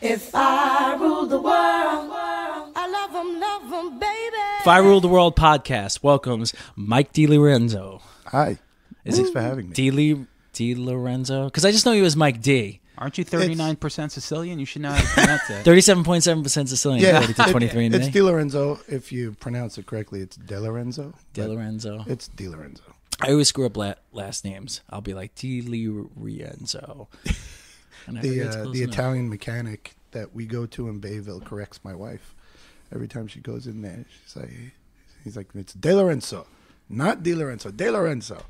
If I ruled the world, I love 'em, baby. If I Ruled the World podcast welcomes Mike Lorenzo. Hi. Thanks for having me. Lorenzo? Because I just know you as Mike D. Aren't you 39% Sicilian? You should know how to pronounce that. 37.7% Sicilian. Yeah, according to 23 it's Di Lorenzo. If you pronounce it correctly, it's De Lorenzo. De Lorenzo. It's Di Lorenzo. I always screw up last names. I'll be like Di Lorenzo. The Italian mechanic that we go to in Bayville corrects my wife every time she goes in there. He's like, it's De Lorenzo, not Di Lorenzo, De Lorenzo.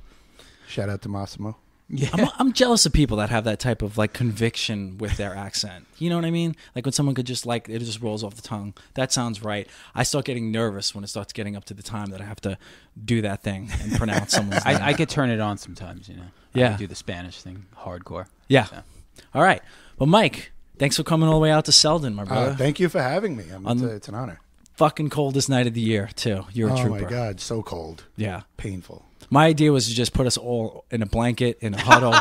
Shout out to Massimo. Yeah. I'm jealous of people that have that type of like conviction with their accent. You know what I mean? Like when someone could just like, it just rolls off the tongue. That sounds right. I start getting nervous when it starts getting up to the time that I have to do that thing and pronounce someone's name. I could turn it on sometimes, you know. Yeah. I do the Spanish thing, hardcore. Yeah. So. All right. Well, Mike, thanks for coming all the way out to Selden, my brother. Thank you for having me. It's an honor. Fucking coldest night of the year, too. You're a trooper. Oh, my God. So cold. Yeah. Painful. My idea was to just put us all in a blanket, in a huddle,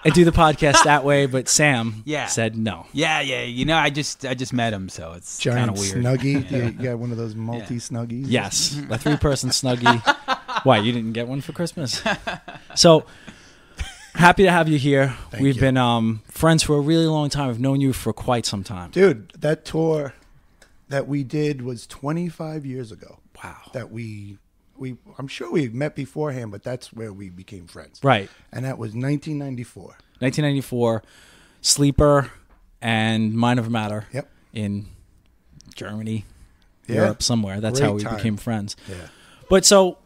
and do the podcast that way, but Sam said no. Yeah. You know, I just met him, so it's kind of weird. Snuggie. You got one of those multi-snuggies? Yes. A 3-person Snuggie. Why, you didn't get one for Christmas? So, happy to have you here. We've been friends for a really long time. I've known you for quite some time. Dude, that tour that we did was 25 years ago. Wow. That I'm sure we met beforehand, but that's where we became friends. Right. And that was 1994. 1994, Sleeper and Mind Over Matter. Yep. In Germany, Europe, somewhere. That's how we became friends. Yeah. But so,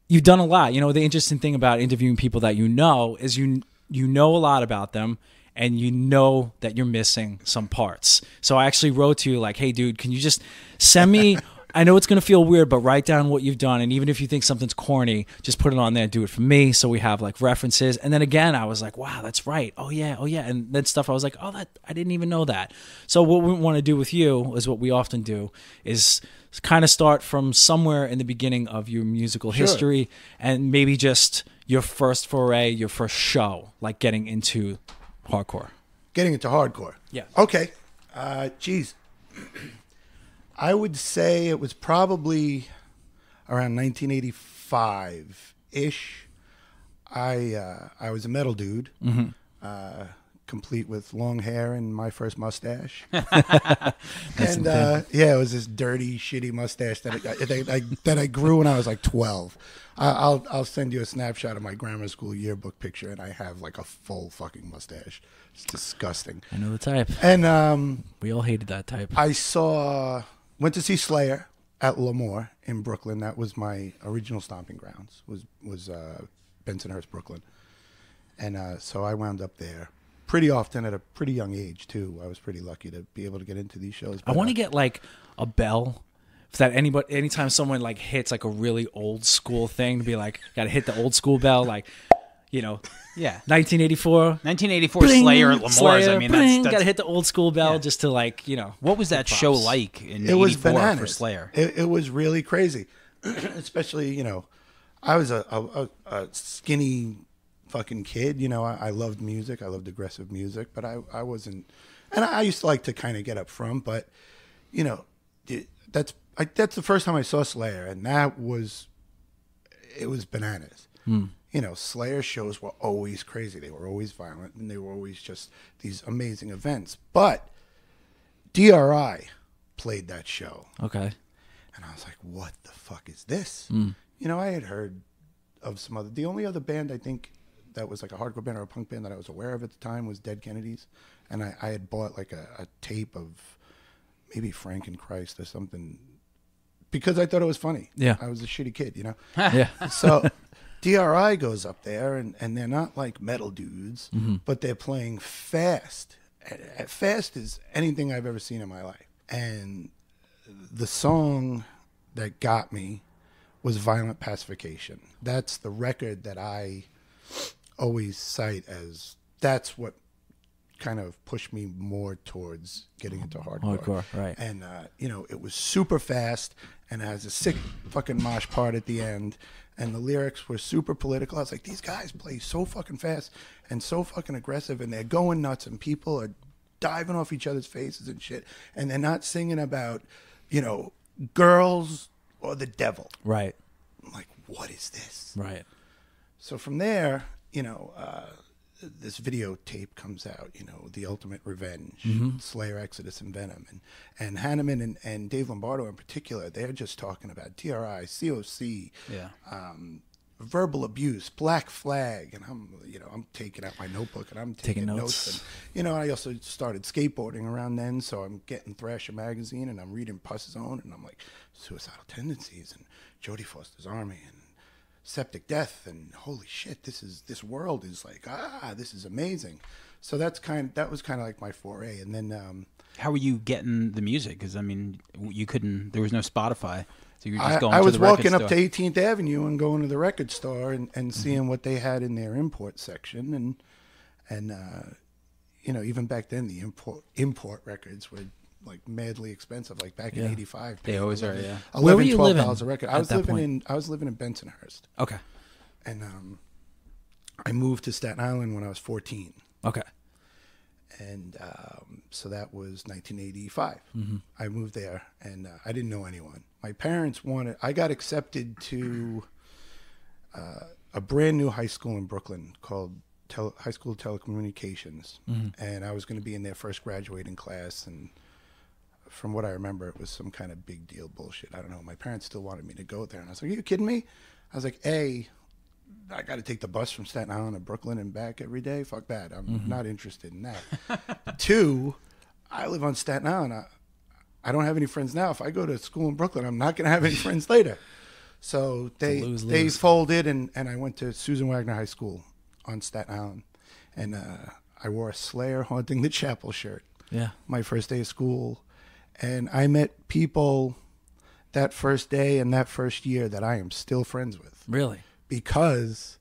you've done a lot. You know, the interesting thing about interviewing people that you know is you know a lot about them, and you know that you're missing some parts. So I actually wrote to you like, hey, dude, can you just send me... I know it's going to feel weird, but write down what you've done. And even if you think something's corny, just put it on there and do it for me so we have like references. And then again, I was like, wow, that's right. Oh, yeah. And then stuff I was like, I didn't even know that. So what we want to do with you is what we often do is kind of start from somewhere in the beginning of your musical history and maybe just your first foray, your first show, like getting into hardcore. Getting into hardcore. Yeah. Okay. Geez. I would say it was probably around 1985-ish. I was a metal dude, complete with long hair and my first mustache. And it was this dirty, shitty mustache that I grew when I was like 12. I'll send you a snapshot of my grammar school yearbook picture, and I have like a full fucking mustache. It's disgusting. I know the type. And we all hated that type. Went to see Slayer at Lemoore in Brooklyn. That was my original stomping grounds. Was Bensonhurst, Brooklyn, and so I wound up there pretty often at a pretty young age too. I was pretty lucky to be able to get into these shows. I want to get like a bell that anytime someone like hits like a really old school thing to be like, got to hit the old school bell, like. You know, 1984 bling, Slayer at Lemore's. I mean, that's got to hit the old school bell just to like, you know. What was that show like in it was 84 bananas. for Slayer? It was really crazy, especially, you know, I was a skinny fucking kid. You know, I loved music. I loved aggressive music, but I wasn't, and I used to like to kind of get up front, but, you know, that's the first time I saw Slayer, and it was bananas. You know, Slayer shows were always crazy. They were always violent, and they were always just these amazing events. But DRI played that show. Okay. And I was like, what the fuck is this? You know, I had heard of the only other band I think that was like a hardcore band or a punk band that I was aware of at the time was Dead Kennedys. And I had bought like a tape of maybe Frankenchrist or something because I thought it was funny. Yeah. I was a shitty kid, you know? Yeah. So DRI goes up there, and they're not like metal dudes, but they're playing fast. Fast as anything I've ever seen in my life. And the song that got me was Violent Pacification. That's the record that I always cite as that's what kind of pushed me more towards getting into hardcore. Right. And, you know, it was super fast, and it has a sick fucking mosh part at the end, and the lyrics were super political. I was like, these guys play so fucking fast and so fucking aggressive, and they're going nuts, and people are diving off each other's faces and shit. And they're not singing about, girls or the devil. Right. I'm like, what is this? Right. So from there, this videotape comes out, The Ultimate Revenge, Slayer, Exodus, and Venom. And Hanneman and Dave Lombardo in particular, they're just talking about TRI, COC, verbal abuse, Black Flag. And I'm taking out my notebook and I'm taking notes. And, I also started skateboarding around then. So I'm getting Thrasher magazine and I'm reading Puss Zone. And I'm like, Suicidal Tendencies and Jodie Foster's Army and Septic Death, and holy shit, this world is like, this is amazing. So that was kind of like my foray. And then how were you getting the music? Because you couldn't. There was no Spotify, so you were just going. I was to the walking record up store. to 18th Avenue and going to the record store and seeing what they had in their import section, and even back then the import records were like madly expensive. Like back in '85, they always are. Yeah. Where were you living $12 a record. I was living in Bensonhurst. Okay. And I moved to Staten Island when I was 14. Okay. And so that was 1985. I moved there, and I didn't know anyone. My parents I got accepted to a brand new high school in Brooklyn called High School of Telecommunications. And I was going to be in their first graduating class, and from what I remember, it was some kind of big deal bullshit. I don't know. My parents still wanted me to go there. And I was like, are you kidding me? I was like, I got to take the bus from Staten Island to Brooklyn and back every day. Fuck that. I'm not interested in that. 2, I live on Staten Island. I don't have any friends now. If I go to school in Brooklyn, I'm not going to have any friends later. So they folded, and I went to Susan Wagner High School on Staten Island. And I wore a Slayer Haunting the Chapel shirt. Yeah. My first day of school. And I met people that first day and that first year that I am still friends with. Really? Because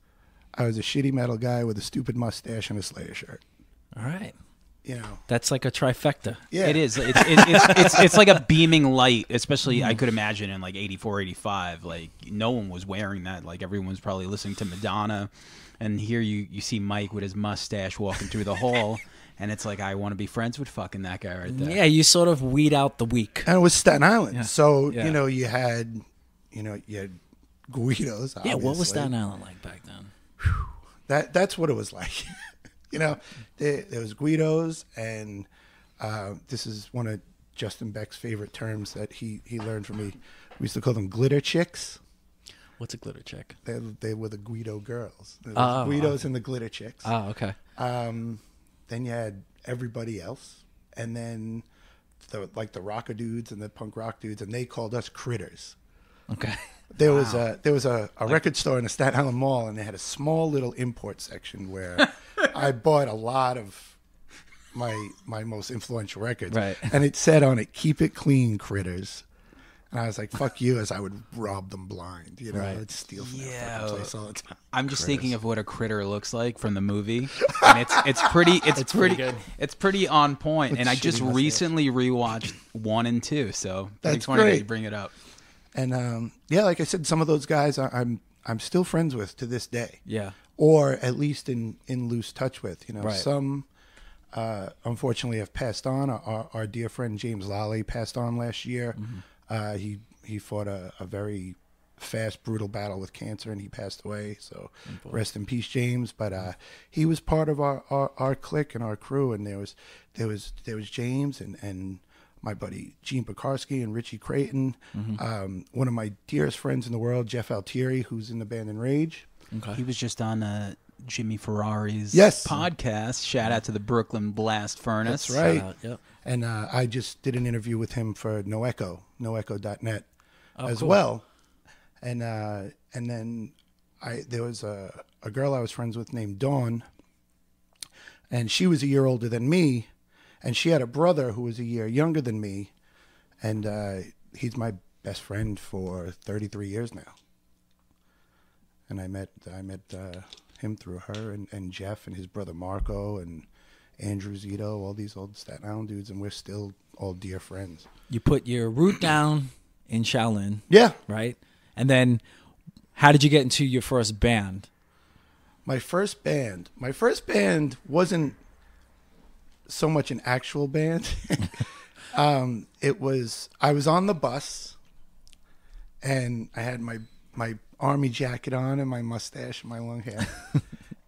I was a shitty metal guy with a stupid mustache and a Slayer shirt. All right. That's like a trifecta. Yeah. It is. It's like a beaming light, especially I could imagine in like 84, 85. Like no one was wearing that. Like everyone was probably listening to Madonna. And here you see Mike with his mustache walking through the hall. And it's like, I want to be friends with fucking that guy right there. Yeah, you sort of weed out the weak. And it was Staten Island. Yeah. So, Yeah. you had Guidos, obviously. Yeah, what was Staten Island like back then? That's what it was like. There was Guidos, and this is one of Justin Beck's favorite terms that he learned from me. We used to call them glitter chicks. What's a glitter chick? They were the Guido girls. There was Guidos and the glitter chicks. Oh, okay. Then you had everybody else, and then the rocker dudes and the punk rock dudes, and they called us critters. Okay. There was a record store in the Staten Island Mall, and they had a small little import section where I bought a lot of my most influential records. Right. And it said on it, "Keep it clean, critters." And I was like, fuck you, as I would rob them blind. Right. I'd steal from that fucking place all the time. I'm just thinking of what a critter looks like from the movie, and it's pretty on point. With And I just shitty mustache. recently rewatched 1 and 2, so That's funny that great. you bring it up. And like I said, some of those guys I'm still friends with to this day. Yeah. Or at least in loose touch with. Right. Some unfortunately have passed on. Our dear friend James Lally passed on last year. He fought a very fast, brutal battle with cancer, and he passed away. So rest in peace, James. But he was part of our clique and our crew, and there was James and my buddy Gene Pekarsky and Richie Creighton. One of my dearest friends in the world, Jeff Altieri, who's in the band Enrage. Okay. He was just on Jimmy Ferrari's Yes. podcast. Shout out to the Brooklyn Blast Furnace. That's right. Shout out, yep. And I just did an interview with him for noecho.net as cool. well. And then there was a girl I was friends with named Dawn, and she was a year older than me, and she had a brother who was a year younger than me, and he's my best friend for 33 years now. And I met him through her, and Jeff and his brother Marco and Andrew Zito, all these old Staten Island dudes, and we're still all dear friends. You put your root down in Shaolin. Yeah. Right? And then how did you get into your first band? My first band wasn't so much an actual band. I was on the bus, and I had my army jacket on and my mustache and my long hair.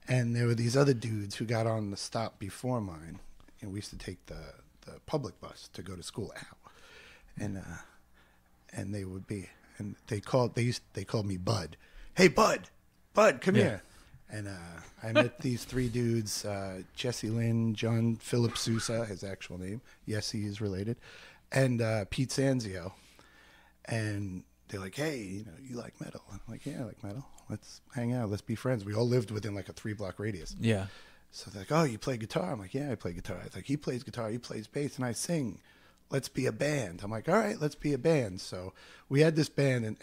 And there were these other dudes who got on the stop before mine, and we used to take the public bus to go to school out. And they would be, and they called me Bud. Hey, Bud, come here. And I met these three dudes, Jesse Lynn, John Philip Sousa, his actual name. Yes, he is related. And Pete Sanzio. And they're like, hey, you like metal? And I'm like, yeah, I like metal. Let's hang out. Let's be friends. We all lived within like a 3-block radius. Yeah. So they're like, oh, you play guitar? I'm like, yeah, I play guitar. It's like, he plays guitar, he plays bass, and I sing. Let's be a band. I'm like, all right, let's be a band. So we had this band, and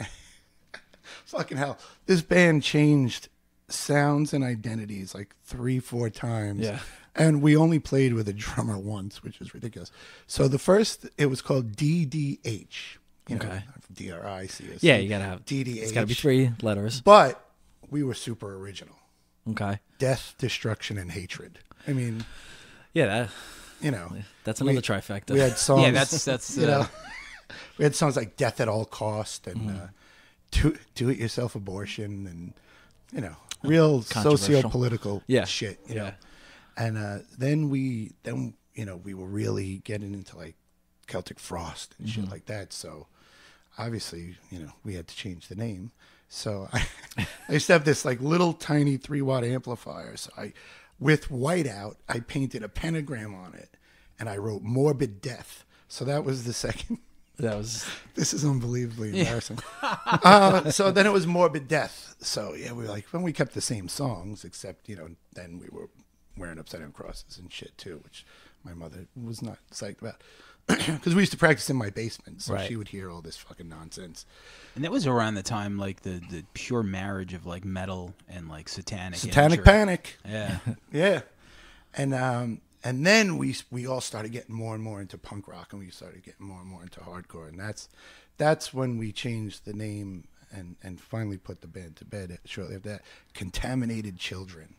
fucking hell, this band changed sounds and identities like 3-4 times. Yeah. And we only played with a drummer once, which is ridiculous. So the first, it was called DDH. Okay. DRICS. Yeah, you gotta have DDH. It's gotta be 3 letters. But we were super original. Okay. Death, destruction, and hatred. I mean, Yeah, that's another trifecta. We had songs. Yeah, that's we had songs like "Death at All Cost" and "Do It Yourself Abortion" and real socio-political shit. You know, and then we were really getting into like Celtic Frost and shit like that. So obviously, we had to change the name. So I used to have this like little tiny 3-watt amplifier. So with whiteout, I painted a pentagram on it, and I wrote "Morbid Death." So that was the second. This is unbelievably embarrassing. So then it was "Morbid Death." So yeah, we kept the same songs, except then we were wearing upside down crosses and shit too, which my mother was not psyched about. Because we used to practice in my basement, so she would hear all this fucking nonsense. And that was around the time, like the pure marriage of like metal and like satanic panic. Yeah, yeah. And then we all started getting more and more into punk rock, and we started getting more and more into hardcore, and that's when we changed the name and finally put the band to bed. Shortly after that, Contaminated Children.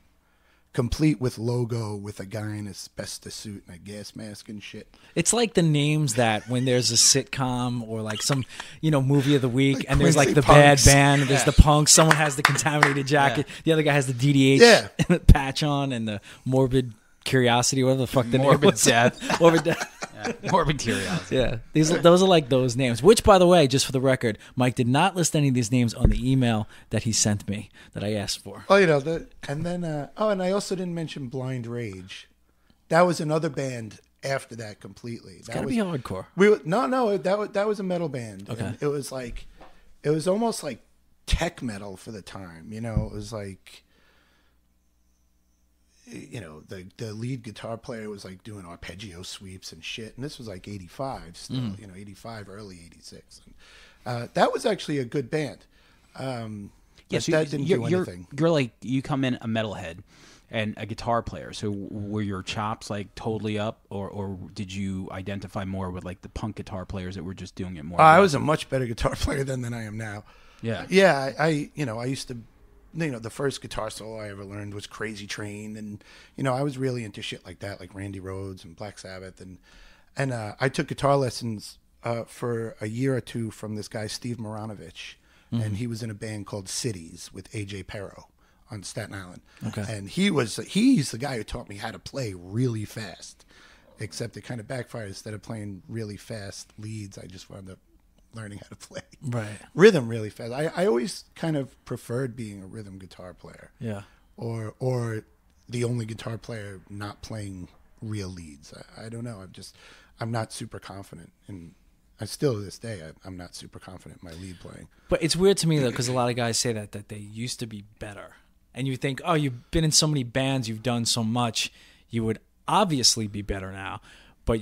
Complete with logo, with a guy in a asbestos suit and a gas mask and shit. It's like the names that when there's a sitcom or like some, movie of the week, like and there's like the punks. Bad band, and there's the punks. Someone has the contaminated jacket. The other guy has the DDH patch on and the morbid curiosity, whatever the fuck the name was. Death. Morbid death. Morbid curiosity. Yeah, those are like those names. Which, by the way, just for the record, Mike did not list any of these names on the email that he sent me that I asked for. Oh, and I also didn't mention Blind Rage. That was another band after that completely. It's gotta be hardcore. That was a metal band. Okay, and it was almost like tech metal for the time. It was like. The lead guitar player was like doing arpeggio sweeps and shit, and this was like 85 still, 85, early 86. And, that was actually a good band. So that didn't do anything. You're like, you come in a metalhead and a guitar player, so were your chops like totally up, or did you identify more with like the punk guitar players that were just doing it more? I was a much better guitar player then than I am now. Yeah. I used to. The first guitar solo I ever learned was Crazy Train, and I was really into shit like that, like Randy Rhoads and Black Sabbath, and I took guitar lessons for a year or two from this guy Steve Maranovich, and he was in a band called Cities with AJ Pero on Staten Island. Okay, and he's the guy who taught me how to play really fast, except it kind of backfired. Instead of playing really fast leads, I just wound up learning how to play rhythm really fast. I always kind of preferred being a rhythm guitar player. Yeah. Or the only guitar player not playing real leads. I don't know. I'm not super confident, and I still to this day I'm not super confident in my lead playing. But it's weird to me though, because a lot of guys say that they used to be better, and you think, oh, you've been in so many bands, you've done so much, you would obviously be better now. But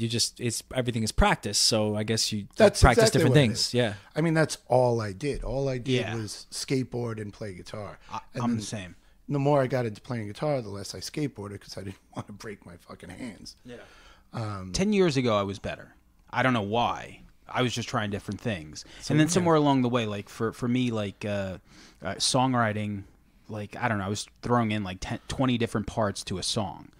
everything is practice, so I guess you practice exactly different things. Yeah, I mean that's all I did. All I did was skateboard and play guitar. I'm the same. The more I got into playing guitar, the less I skateboarded because I didn't want to break my fucking hands. Yeah. 10 years ago, I was better. I don't know why. I was just trying different things, and then somewhere along the way, like for me, like songwriting, like I don't know, I was throwing in like 20 different parts to a song.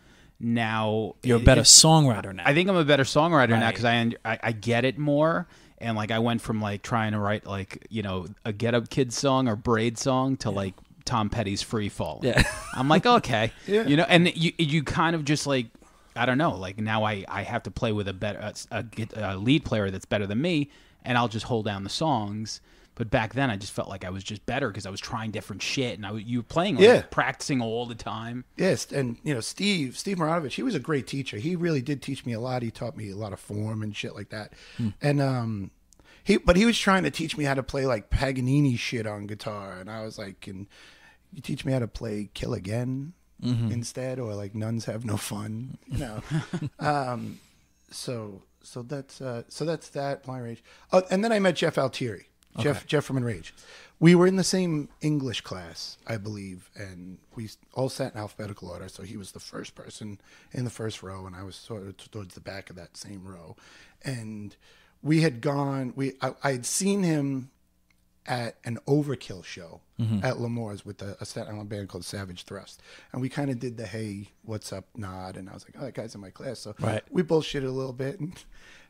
now You're a better songwriter now. I think I'm a better songwriter now Right. because I get it more. And like I went from like trying to write like, you know, a Get Up Kid song or Braid song to like Tom Petty's Free Fall. Yeah. I'm like, okay. Yeah. You know, and you kind of just like, I don't know, like now I have to play with a lead player that's better than me, and I'll just hold down the songs. But back then I just felt like I was just better because I was trying different shit, and you were playing, like, practicing all the time. Yes, and you know Steve Maranovich, he was a great teacher. He really did teach me a lot. He taught me a lot of form and shit like that. And he was trying to teach me how to play like Paganini shit on guitar, and I was like, "Can you teach me how to play Kill Again instead, or like Nuns Have No Fun?" You know. So that's that. Blind Rage. Oh, and then I met Jeff Altieri. Jeff from Enrage. We were in the same English class, I believe, and we all sat in alphabetical order. So he was the first person in the first row, and I was sort of towards the back of that same row. And we had gone. I had seen him at an Overkill show at L'Amour's with a Staten Island band called Savage Thrust, and we kind of did the "Hey, what's up?" nod, and I was like, "Oh, that guy's in my class." So we bullshitted a little bit, and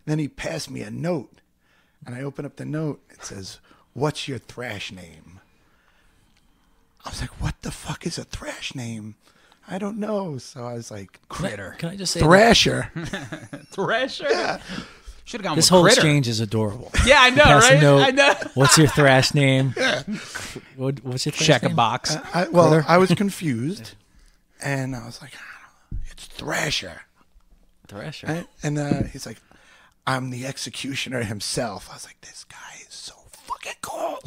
then he passed me a note. And I open up the note. It says, "What's your thrash name?" I was like, "What the fuck is a thrash name? I don't know." So I was like, Critter. Can I just say Thrasher. Thrasher? Yeah. Should have gone this with whole Critter. exchange is adorable. Yeah, I know, Pass a right? note. I know. What's your thrash name? What's your thrash Check name? a box. I was confused. And I was like, "It's Thrasher." Thrasher. Right? And he's like, "I'm the executioner himself." I was like, "This guy is so fucking cool."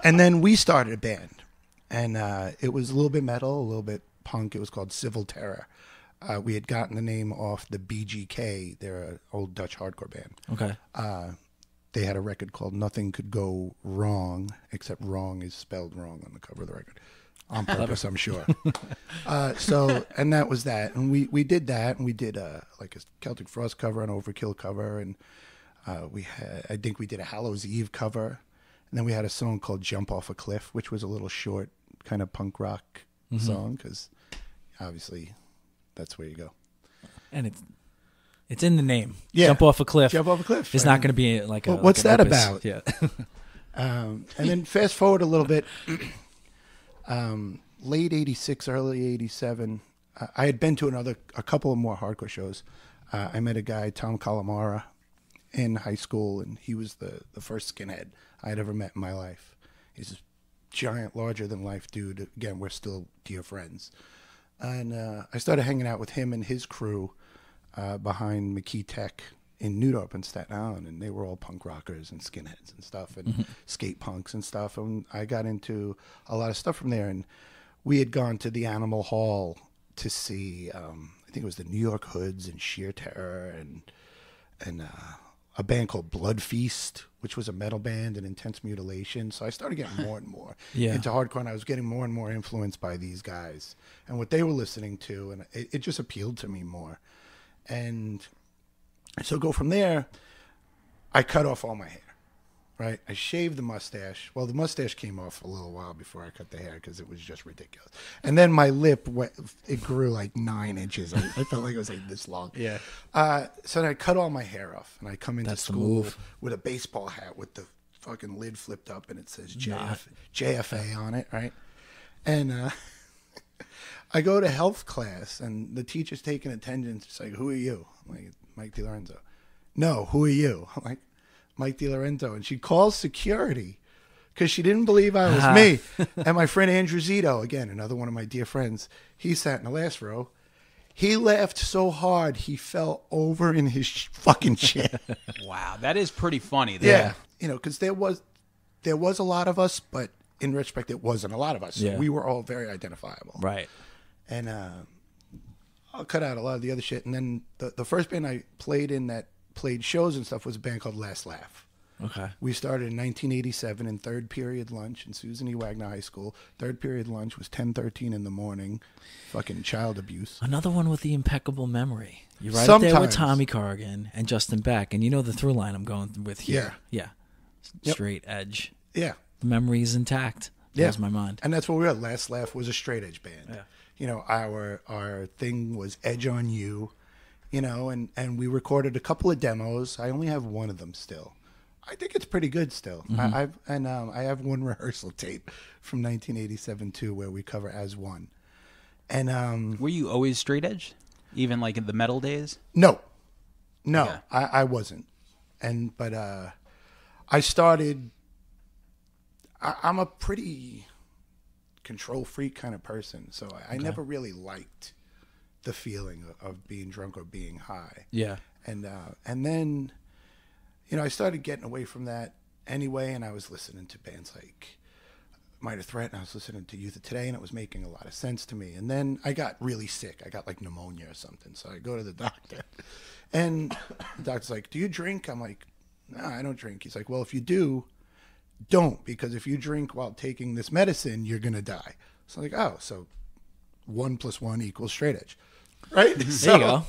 And then we started a band, and it was a little bit metal, a little bit punk. It was called Civil Terror. We had gotten the name off the BGK. They're an old Dutch hardcore band. Okay. They had a record called Nothing Could Go Wrong, except wrong is spelled wrong on the cover of the record. On purpose, I'm sure. And that was that. And we did that, and we did like a Celtic Frost cover, an Overkill cover, and I think we did a Hallows Eve cover. And then we had a song called Jump Off a Cliff, which was a little short kind of punk rock song, because obviously that's where you go. And it's in the name. Yeah. Jump off a cliff. Jump off a cliff. It's not going to be like a. What's like an that opus. about? Yeah. And then fast forward a little bit, late 86, early 87, I had been to a couple of more hardcore shows. I met a guy, Tom Calamara, in high school, and he was the first skinhead I had ever met in my life. He's a giant, larger-than-life dude. Again, we're still dear friends. And I started hanging out with him and his crew behind McKee Tech in New Dorp and Staten Island, and they were all punk rockers and skinheads and stuff, and skate punks and stuff. And I got into a lot of stuff from there. And we had gone to the Animal Hall to see, I think it was the New York Hoods and Sheer Terror and a band called Blood Feast, which was a metal band, and Intense Mutilation. So I started getting more and more into hardcore, and I was getting more and more influenced by these guys and what they were listening to, and it just appealed to me more. And so go from there, I cut off all my hair, right? I shaved the mustache. Well, the mustache came off a little while before I cut the hair because it was just ridiculous. And then my lip, it grew like 9 inches. I felt like it was like this long. Yeah. So then I cut all my hair off, and I come into That's the school move. with a baseball hat with the fucking lid flipped up, and it says JFA on it, right? And I go to health class, and the teacher's taking attendance. She's like, "Who are you?" I'm like, "Mike DiLorenzo." "No, who are you?" I'm like, "Mike DiLorenzo." And she calls security because she didn't believe I was me. And my friend Andrew Zito, again, another one of my dear friends, he sat in the last row. He laughed so hard he fell over in his fucking chair. Wow, that is pretty funny. Though. Yeah, you know, because there was a lot of us, but in retrospect, it wasn't a lot of us. So we were all very identifiable. Right. And I'll cut out a lot of the other shit. And then the first band I played in that played shows and stuff was a band called Last Laugh. Okay. We started in 1987 in third period lunch in Susan E. Wagner High School. Third period lunch was 10:13 in the morning. Fucking child abuse. Another one with the impeccable memory. You're right up there with Sometimes. Tommy Corrigan and Justin Beck, and you know the through line I'm going with here. Yeah. Yep. Straight edge. Yeah. The memory is intact. Yeah. Blows my mind. And that's what we were. Last Laugh was a straight edge band. Yeah. our thing was Edge on You, and we recorded a couple of demos. I only have one of them still. I think it's pretty good still. I have one rehearsal tape from 1987 too, where we cover As One. And were you always straight edge, even like in the metal days? No, Okay. I wasn't. But I started. I'm a pretty control freak kind of person, so I never really liked the feeling of being drunk or being high. Yeah. And then, I started getting away from that anyway, and I was listening to bands like Minor Threat, and I was listening to Youth of Today, and it was making a lot of sense to me. And then I got really sick. I got like pneumonia or something, so I go to the doctor, and the doctor's like, "Do you drink?" I'm like, "No, I don't drink." He's like, "Well, if you do, don't, because if you drink while taking this medicine, you're gonna die." So I'm like, "Oh, so 1 + 1 = straight edge." Right? There you go.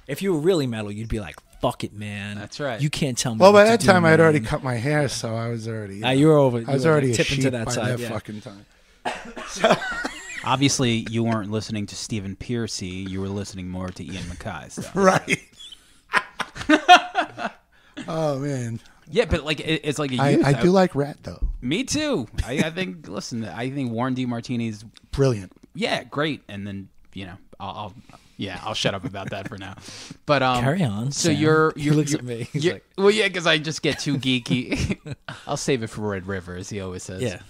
If you were really metal, you'd be like, "Fuck it, man." That's right. You can't tell me. Well, what by to that do, time, I had already man. cut my hair, so I was already. You were over. I was you were already a tipping sheep to that by side. that Yeah. fucking time. Obviously, you weren't listening to Stephen Piercy. You were listening more to Ian MacKaye stuff. Right. Oh man, Yeah, but like it's like a I youth. do like Rat though. Me too. I think. Listen, I think Warren DeMartini's Brilliant. great. And then I'll shut up about that for now. But Carry on. So Sam. he looks at me. He's like, well, yeah, because I just get too geeky. I'll save it for Red River, as he always says. yeah.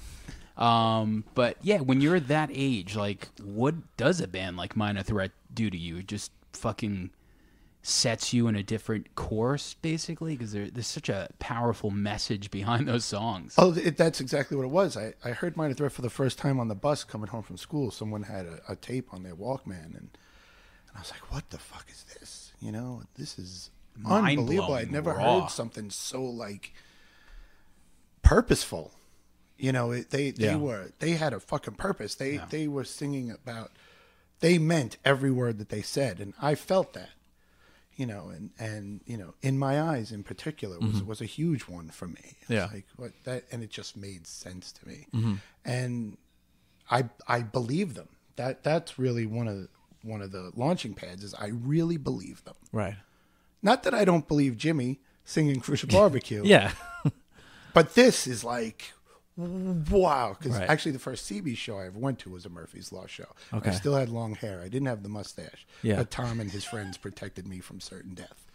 But yeah, when you're that age, like, what does a band like Minor Threat do to you? It just fucking sets you in a different course, basically, because there's such a powerful message behind those songs. Oh, that's exactly what it was. I heard Minor Threat for the first time on the bus coming home from school. Someone had a tape on their Walkman, and I was like, "What the fuck is this? This is unbelievable. I'd never raw. heard something so like purposeful." They had a fucking purpose. They were singing about. They meant every word that they said, and I felt that. And In My Eyes in particular was a huge one for me. It was like what that, and it just made sense to me. And I believe them. That's really one of the launching pads. Is I really believe them. Right. Not that I don't believe Jimmy singing Crucial Barbecue. Yeah. But this is like, wow. Because Right. actually the first CB show I ever went to was a Murphy's Law show. Okay. I still had long hair. I didn't have the mustache. Yeah. But Tom and his friends protected me from certain death.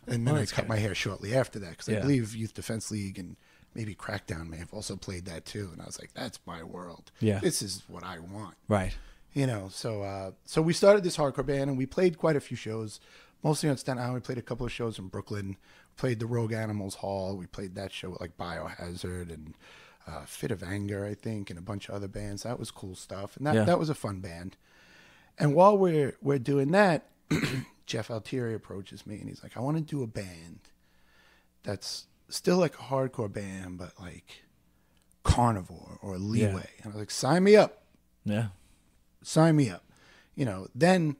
And then I that's cut good. my hair shortly after that. Because I Yeah. believe Youth Defense League and maybe Crackdown may have also played that too. And I was like, that's my world. Yeah. This is what I want. Right. So we started this hardcore band, and we played quite a few shows, mostly on Staten Island. We played a couple of shows in Brooklyn. Played the Rogue Animals Hall. We played that show with like Biohazard and Fit of Anger, I think, and a bunch of other bands. That was cool stuff, and that was a fun band. And while we're doing that, Jeff Altieri approaches me, and he's like, "I want to do a band that's still like a hardcore band, but like Carnivore or Leeway." And I was like, "Sign me up." Yeah. Sign me up. Then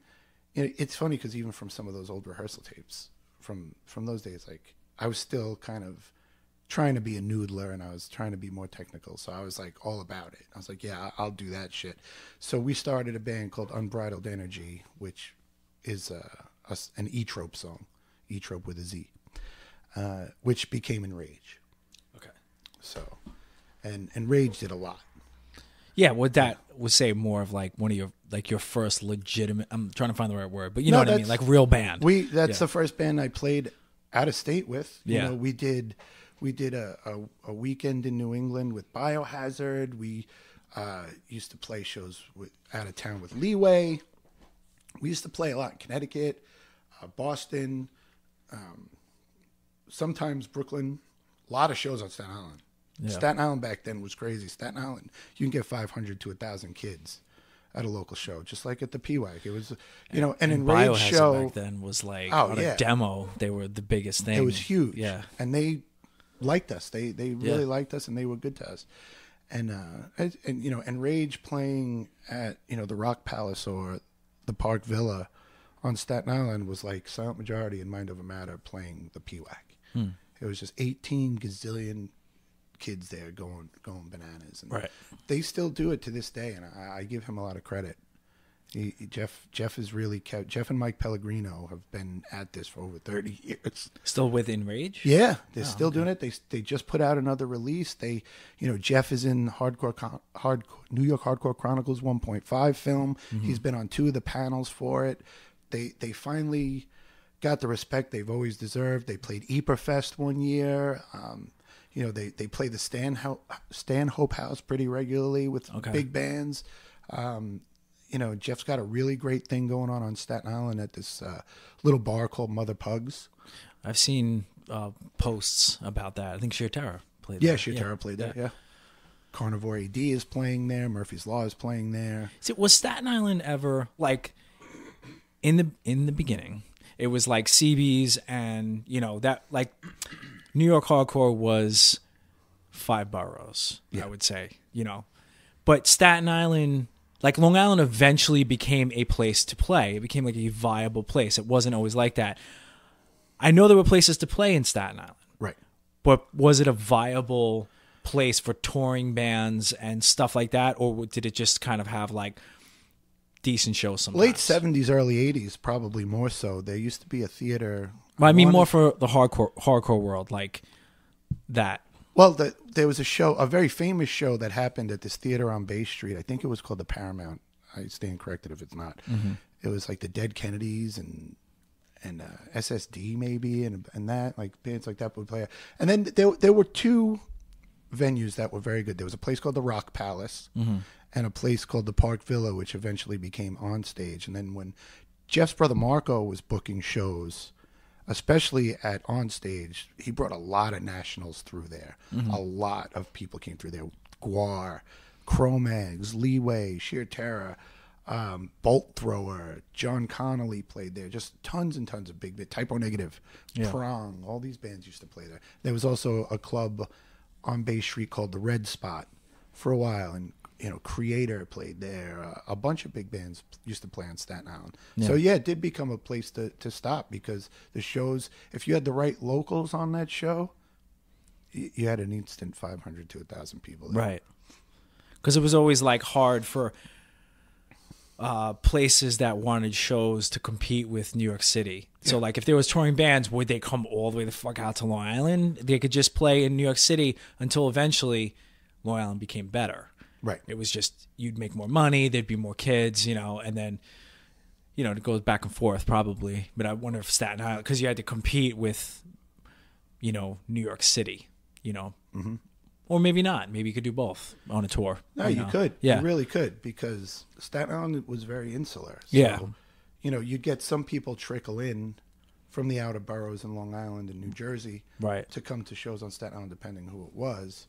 it's funny because even from some of those old rehearsal tapes from those days, like I was still kind of trying to be a noodler, and I was trying to be more technical. So I was like all about it. I was like, yeah, I'll do that shit. So we started a band called Unbridled Energy, which is an E-Trope song, E-Trope with a Z, which became Enrage. Okay. So, and Rage did a lot. Yeah, what that would say more of like one of your first legitimate. I'm trying to find the right word, but you know what I mean, like real band. That's the first band I played out of state with. Yeah. We did a weekend in New England with Biohazard. We used to play shows out of town with Leeway. We used to play a lot in Connecticut, Boston, sometimes Brooklyn. A lot of shows on Staten Island. Yeah. Staten Island back then was crazy. Staten Island, you can get 500 to 1,000 kids at a local show, just like at the PWAG. It was, an Enraged Biohazard show. back then was like Oh, on yeah. a demo. They were the biggest thing. It was huge. Yeah. And they liked us. They really liked us, and they were good to us. And Enraged playing at, the Rock Palace or the Park Villa on Staten Island was like Silent Majority and Mind Over Matter playing the PWAG. It was just 18 gazillion kids there going bananas. And Right. they still do it to this day, and I give him a lot of credit. Jeff is really kept. Jeff and Mike Pellegrino have been at this for over 30 years. Still with Enrage? Yeah, they're still doing it. They just put out another release. Jeff is in New York Hardcore Chronicles 1.5 film. He's been on 2 of the panels for it. They finally got the respect they've always deserved. They played Fest one year. They play the Stanhope House pretty regularly with big bands. Jeff's got a really great thing going on Staten Island at this little bar called Mother Pugs. I've seen posts about that. I think Sheer Terror played there. there. Sheer Terror played there, yeah. Carnivore AD is playing there. Murphy's Law is playing there. See, was Staten Island ever, like, in the beginning, it was like CB's and, that, like, New York Hardcore was 5 boroughs, I would say, But Staten Island... Like, Long Island eventually became a place to play. It became like a viable place. It wasn't always like that. I know there were places to play in Staten Island. Right. But was it a viable place for touring bands and stuff like that? Or did it just kind of have, like, decent shows sometimes? Late 70s, early 80s, probably more so. There used to be a theater. I mean, more for the hardcore world, like that. Well, there was a very famous show that happened at this theater on Bay Street. I think it was called the Paramount. I stand corrected if it's not. It was like the Dead Kennedys and SSD maybe and that, like bands like that would play. And then there were 2 venues that were very good. There was a place called the Rock Palace and a place called the Park Villa, which eventually became On Stage. And then when Jeff's brother Marco was booking shows, especially at On Stage, he brought a lot of nationals through there. A lot of people came through there. Guar, Cro-Mags, Leeway, Sheer Terror, Bolt Thrower, John Connolly played there. Just tons and tons of big Typo Negative, Prong, all these bands used to play there. There was also a club on Bay Street called the Red Spot for a while, and Creator played there. A bunch of big bands used to play on Staten Island. So it did become a place to stop because the shows, if you had the right locals on that show, you had an instant 500 to 1,000 people there. Right. Because it was always like hard for places that wanted shows to compete with New York City. So like if there was touring bands, would they come all the way the fuck out to Long Island? They could just play in New York City until eventually Long Island became better. Right. It was just, you'd make more money, there'd be more kids, and then, it goes back and forth probably. But I wonder if Staten Island, because you had to compete with, New York City, or maybe not. Maybe you could do both on a tour. No, you could. Yeah. You really could, because Staten Island was very insular. So, Yeah. You'd get some people trickle in from the outer boroughs in Long Island and New Jersey to come to shows on Staten Island, depending who it was.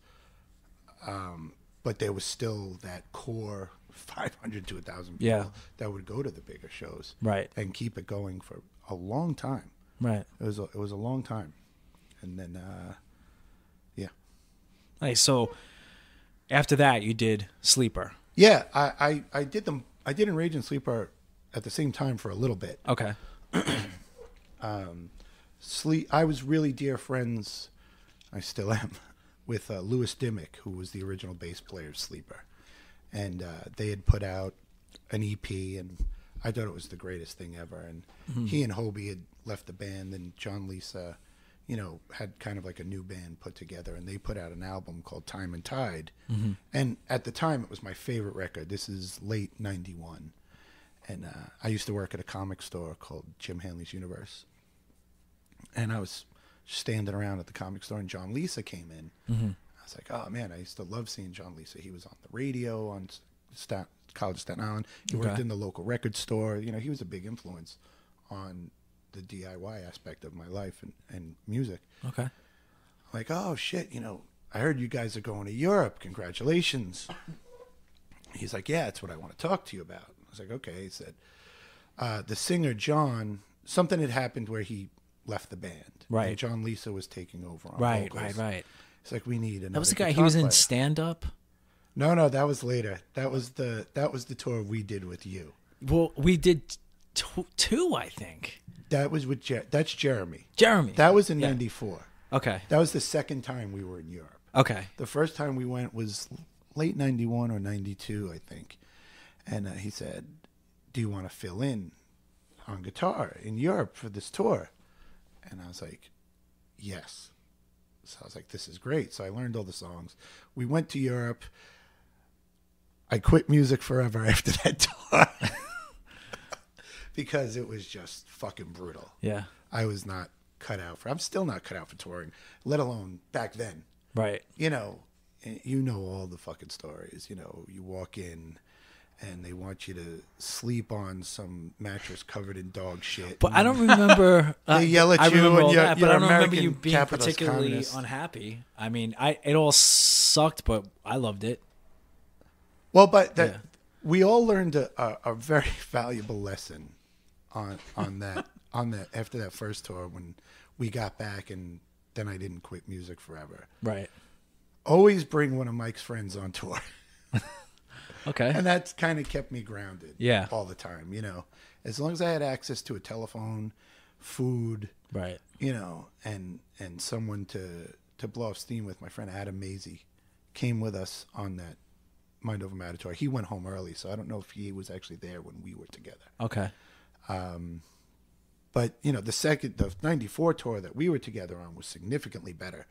But there was still that core 500 to 1,000 people that would go to the bigger shows, and keep it going for a long time. Right. It was a long time, and then Nice. So after that, you did Sleeper. Yeah, I did them. I did Enrage and Sleeper at the same time for a little bit. Okay. I was really dear friends. I still am. With Louis Dimmick, who was the original bass player of Sleeper. And they had put out an EP, and I thought it was the greatest thing ever. And he and Hobie had left the band, and John Lisa, had kind of like a new band put together, and they put out an album called Time and Tide. And at the time, it was my favorite record. This is late 91. And I used to work at a comic store called Jim Hanley's Universe. And I was standing around at the comic store, and John Lisa came in. I was like, oh man, I used to love seeing John Lisa. He was on the radio on College of Staten Island. He worked in the local record store. He was a big influence on the DIY aspect of my life and music. Okay. I'm like, oh shit, I heard you guys are going to Europe. Congratulations. He's like, yeah, that's what I want to talk to you about. I was like, okay. He said, the singer John, something had happened where he left the band. Right. And John Lisa was taking over on vocals. Right. It's like, we need another. That was the guy. He was in Stand Up. No, that was later. That was the tour we did with you. Well, we did two, I think. That was with that's Jeremy. Jeremy. That was in '94. Okay. That was the second time we were in Europe. Okay. The first time we went was late '91 or '92, I think. And he said, do you want to fill in on guitar in Europe for this tour? And I was like, yes. So I was like, this is great. So I learned all the songs. We went to Europe. I quit music forever after that tour because it was just fucking brutal. Yeah. I was not cut out for, I'm still not cut out for touring, let alone back then. Right. You know all the fucking stories. You know, you walk in and they want you to sleep on some mattress covered in dog shit. But I don't remember. They yell at I you remember and all you're, that, you're but I don't remember American you being capitalist particularly communist. unhappy. I mean, it all sucked, but I loved it. Well, but we all learned a very valuable lesson on that after that first tour when we got back, and then I didn't quit music forever. Right. Always bring one of Mike's friends on tour. Okay. And that's kind of kept me grounded. Yeah. All the time, you know. As long as I had access to a telephone, food, Right. you know, and someone to blow off steam with. My friend Adam Maisie came with us on that Mind Over Matter tour. He went home early, so I don't know if he was actually there when we were together. Okay. But, you know, the 94 tour that we were together on was significantly better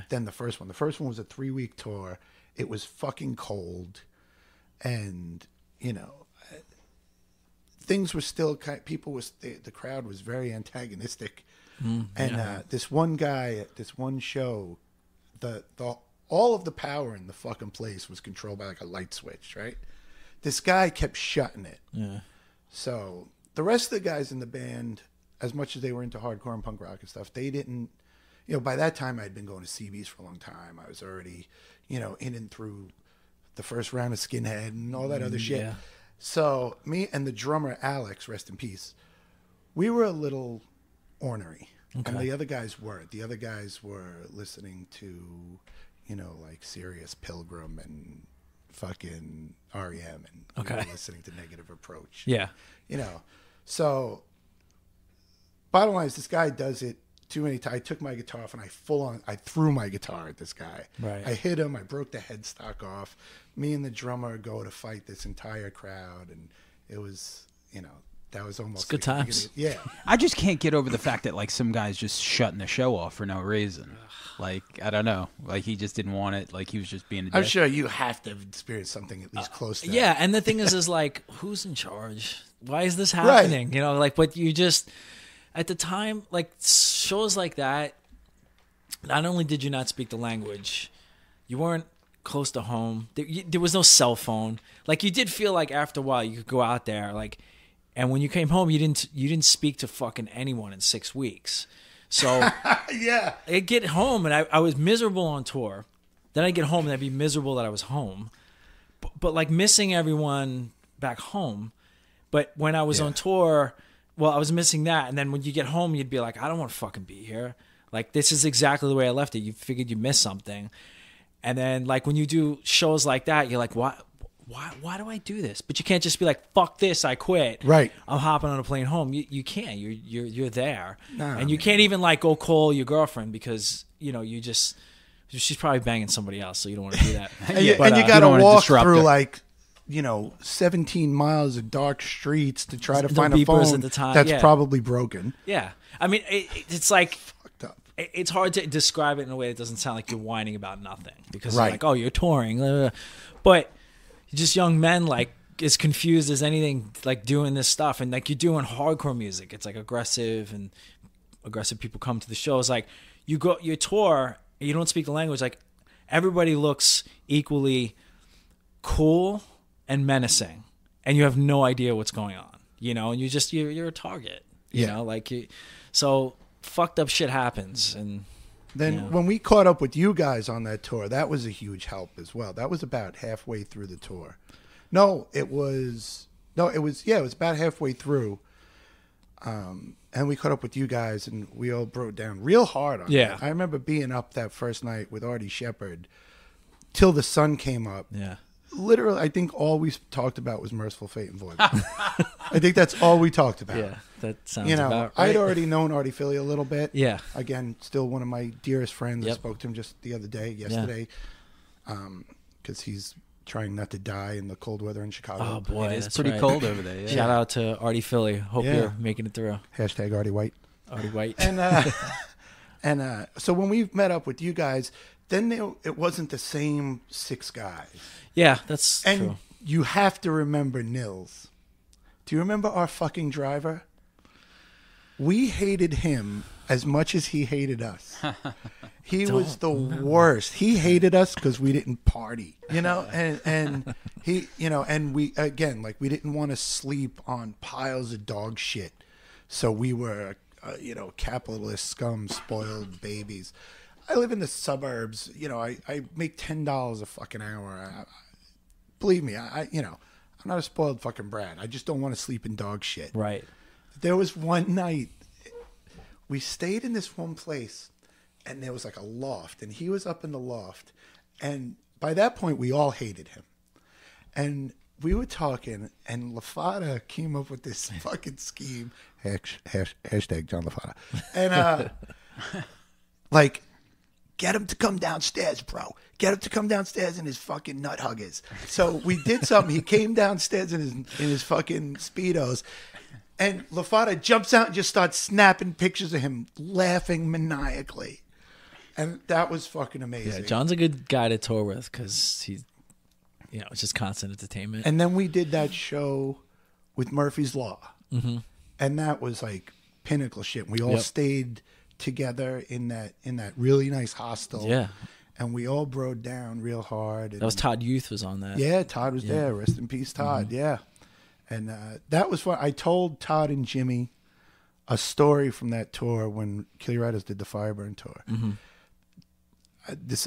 than the first one. The first one was a 3-week tour. It was fucking cold. And, you know, things were still the crowd was very antagonistic. And this one guy at this one show, all of the power in the fucking place was controlled by like a light switch, right? This guy kept shutting it. Yeah. So the rest of the guys in the band, as much as they were into hardcore and punk rock and stuff, they didn't, you know, by that time I'd been going to CBs for a long time. I was already, you know, in and through the first round of Skinhead and all that other shit. Yeah. So me and the drummer, Alex, rest in peace, we were a little ornery. And the other guys weren't. The other guys were listening to, you know, like Sirius Pilgrim and fucking REM, and we were listening to Negative Approach. Yeah. You know, so bottom line is this guy does it too many times. I took my guitar off and I threw my guitar at this guy. Right. I hit him. I broke the headstock off. Me and the drummer go to fight this entire crowd, and it was, you know, that was almost good times. Yeah. I just can't get over the fact that like some guys just shutting the show off for no reason. Like, I don't know. Like, he just didn't want it. Like, he was just being a dick. I'm sure you have to have experienced something at least close to that. Yeah, and the thing is like, who's in charge? Why is this happening? Right. You know, like, but you just, at the time, like, shows like that, not only did you not speak the language, you weren't close to home. There was no cell phone. Like, you did feel like after a while you could go out there, like, and when you came home, you didn't speak to fucking anyone in 6 weeks. So yeah, I'd get home and I was miserable on tour. Then I'd get home and I'd be miserable that I was home. But like missing everyone back home. But when I was on tour, well, I was missing that. And then when you get home, you'd be like, I don't want to fucking be here. Like, this is exactly the way I left it. You figured you missed something. And then like when you do shows like that, you're like, why do I do this? But you can't just be like, fuck this, I quit. Right. I'm hopping on a plane home. You can't. You're there. Nah, and you can't even like go call your girlfriend because, you know, she's probably banging somebody else, so you don't want to do that. And you got you to don't wanna walk disrupt through it. like, you know, 17 miles of dark streets to try to No find a beepers phone at the time, that's yeah. probably broken. Yeah. I mean, it's like, Fucked up. it's hard to describe it in a way that doesn't sound like you're whining about nothing because Right. you're like, oh, you're touring. But just young men, like, as confused as anything, like doing this stuff. And like, you're doing hardcore music. It's like aggressive, and aggressive people come to the shows. Like, you tour, you don't speak the language. Like, everybody looks equally cool and menacing, and you have no idea what's going on, you know, and you're a target, you know, like, so fucked up shit happens. And Then when we caught up with you guys on that tour, that was a huge help as well. That was about halfway through the tour. It was about halfway through. And we caught up with you guys, and we all broke down real hard on it. I remember being up that first night with Artie Shepherd till the sun came up. Yeah. Literally, I think all we talked about was Merciful Fate and Void. I think that's all we talked about. Yeah, that sounds You know, about right. I'd already known Artie Philly a little bit. Yeah. Again, still one of my dearest friends. I Yep. spoke to him just the other day, yesterday, because he's trying not to die in the cold weather in Chicago. Oh boy, It's that's pretty right. cold over there. Yeah. Shout out to Artie Philly. Hope Yeah. you're making it through. Hashtag Artie White. Artie White. And so when we met up with you guys, then it wasn't the same 6 guys. Yeah, that's And true. you have to remember Nils. Do you remember our fucking driver? We hated him as much as he hated us. He was the worst. He hated us because we didn't party, and he, and we, again, like we didn't want to sleep on piles of dog shit. So we were, capitalist scum, spoiled babies. I live in the suburbs. I make $10 a fucking hour. Believe me, I'm not a spoiled fucking brat. I just don't want to sleep in dog shit. Right. There was one night we stayed in this one place, and there was like a loft, and he was up in the loft, and by that point we all hated him. And we were talking, and LaFada came up with this fucking scheme. Hashtag John LaFada. And like, get him to come downstairs, bro. Get him to come downstairs in his fucking nut huggers. So we did something. He came downstairs in his fucking Speedos. And LaFada jumps out and just starts snapping pictures of him laughing maniacally. And that was fucking amazing. Yeah, John's a good guy to tour with because he's, it's just constant entertainment. And then we did that show with Murphy's Law. Mm-hmm. And that was like pinnacle shit. We all stayed together in that really nice hostel. Yeah. And we all broed down real hard. And That was Todd Youth was on that. yeah, Todd was there. Rest in peace, Todd. Mm-hmm. Yeah. And that was fun. I told Todd and Jimmy a story from that tour when Kill Your Riders did the Fireburn tour. Mm-hmm.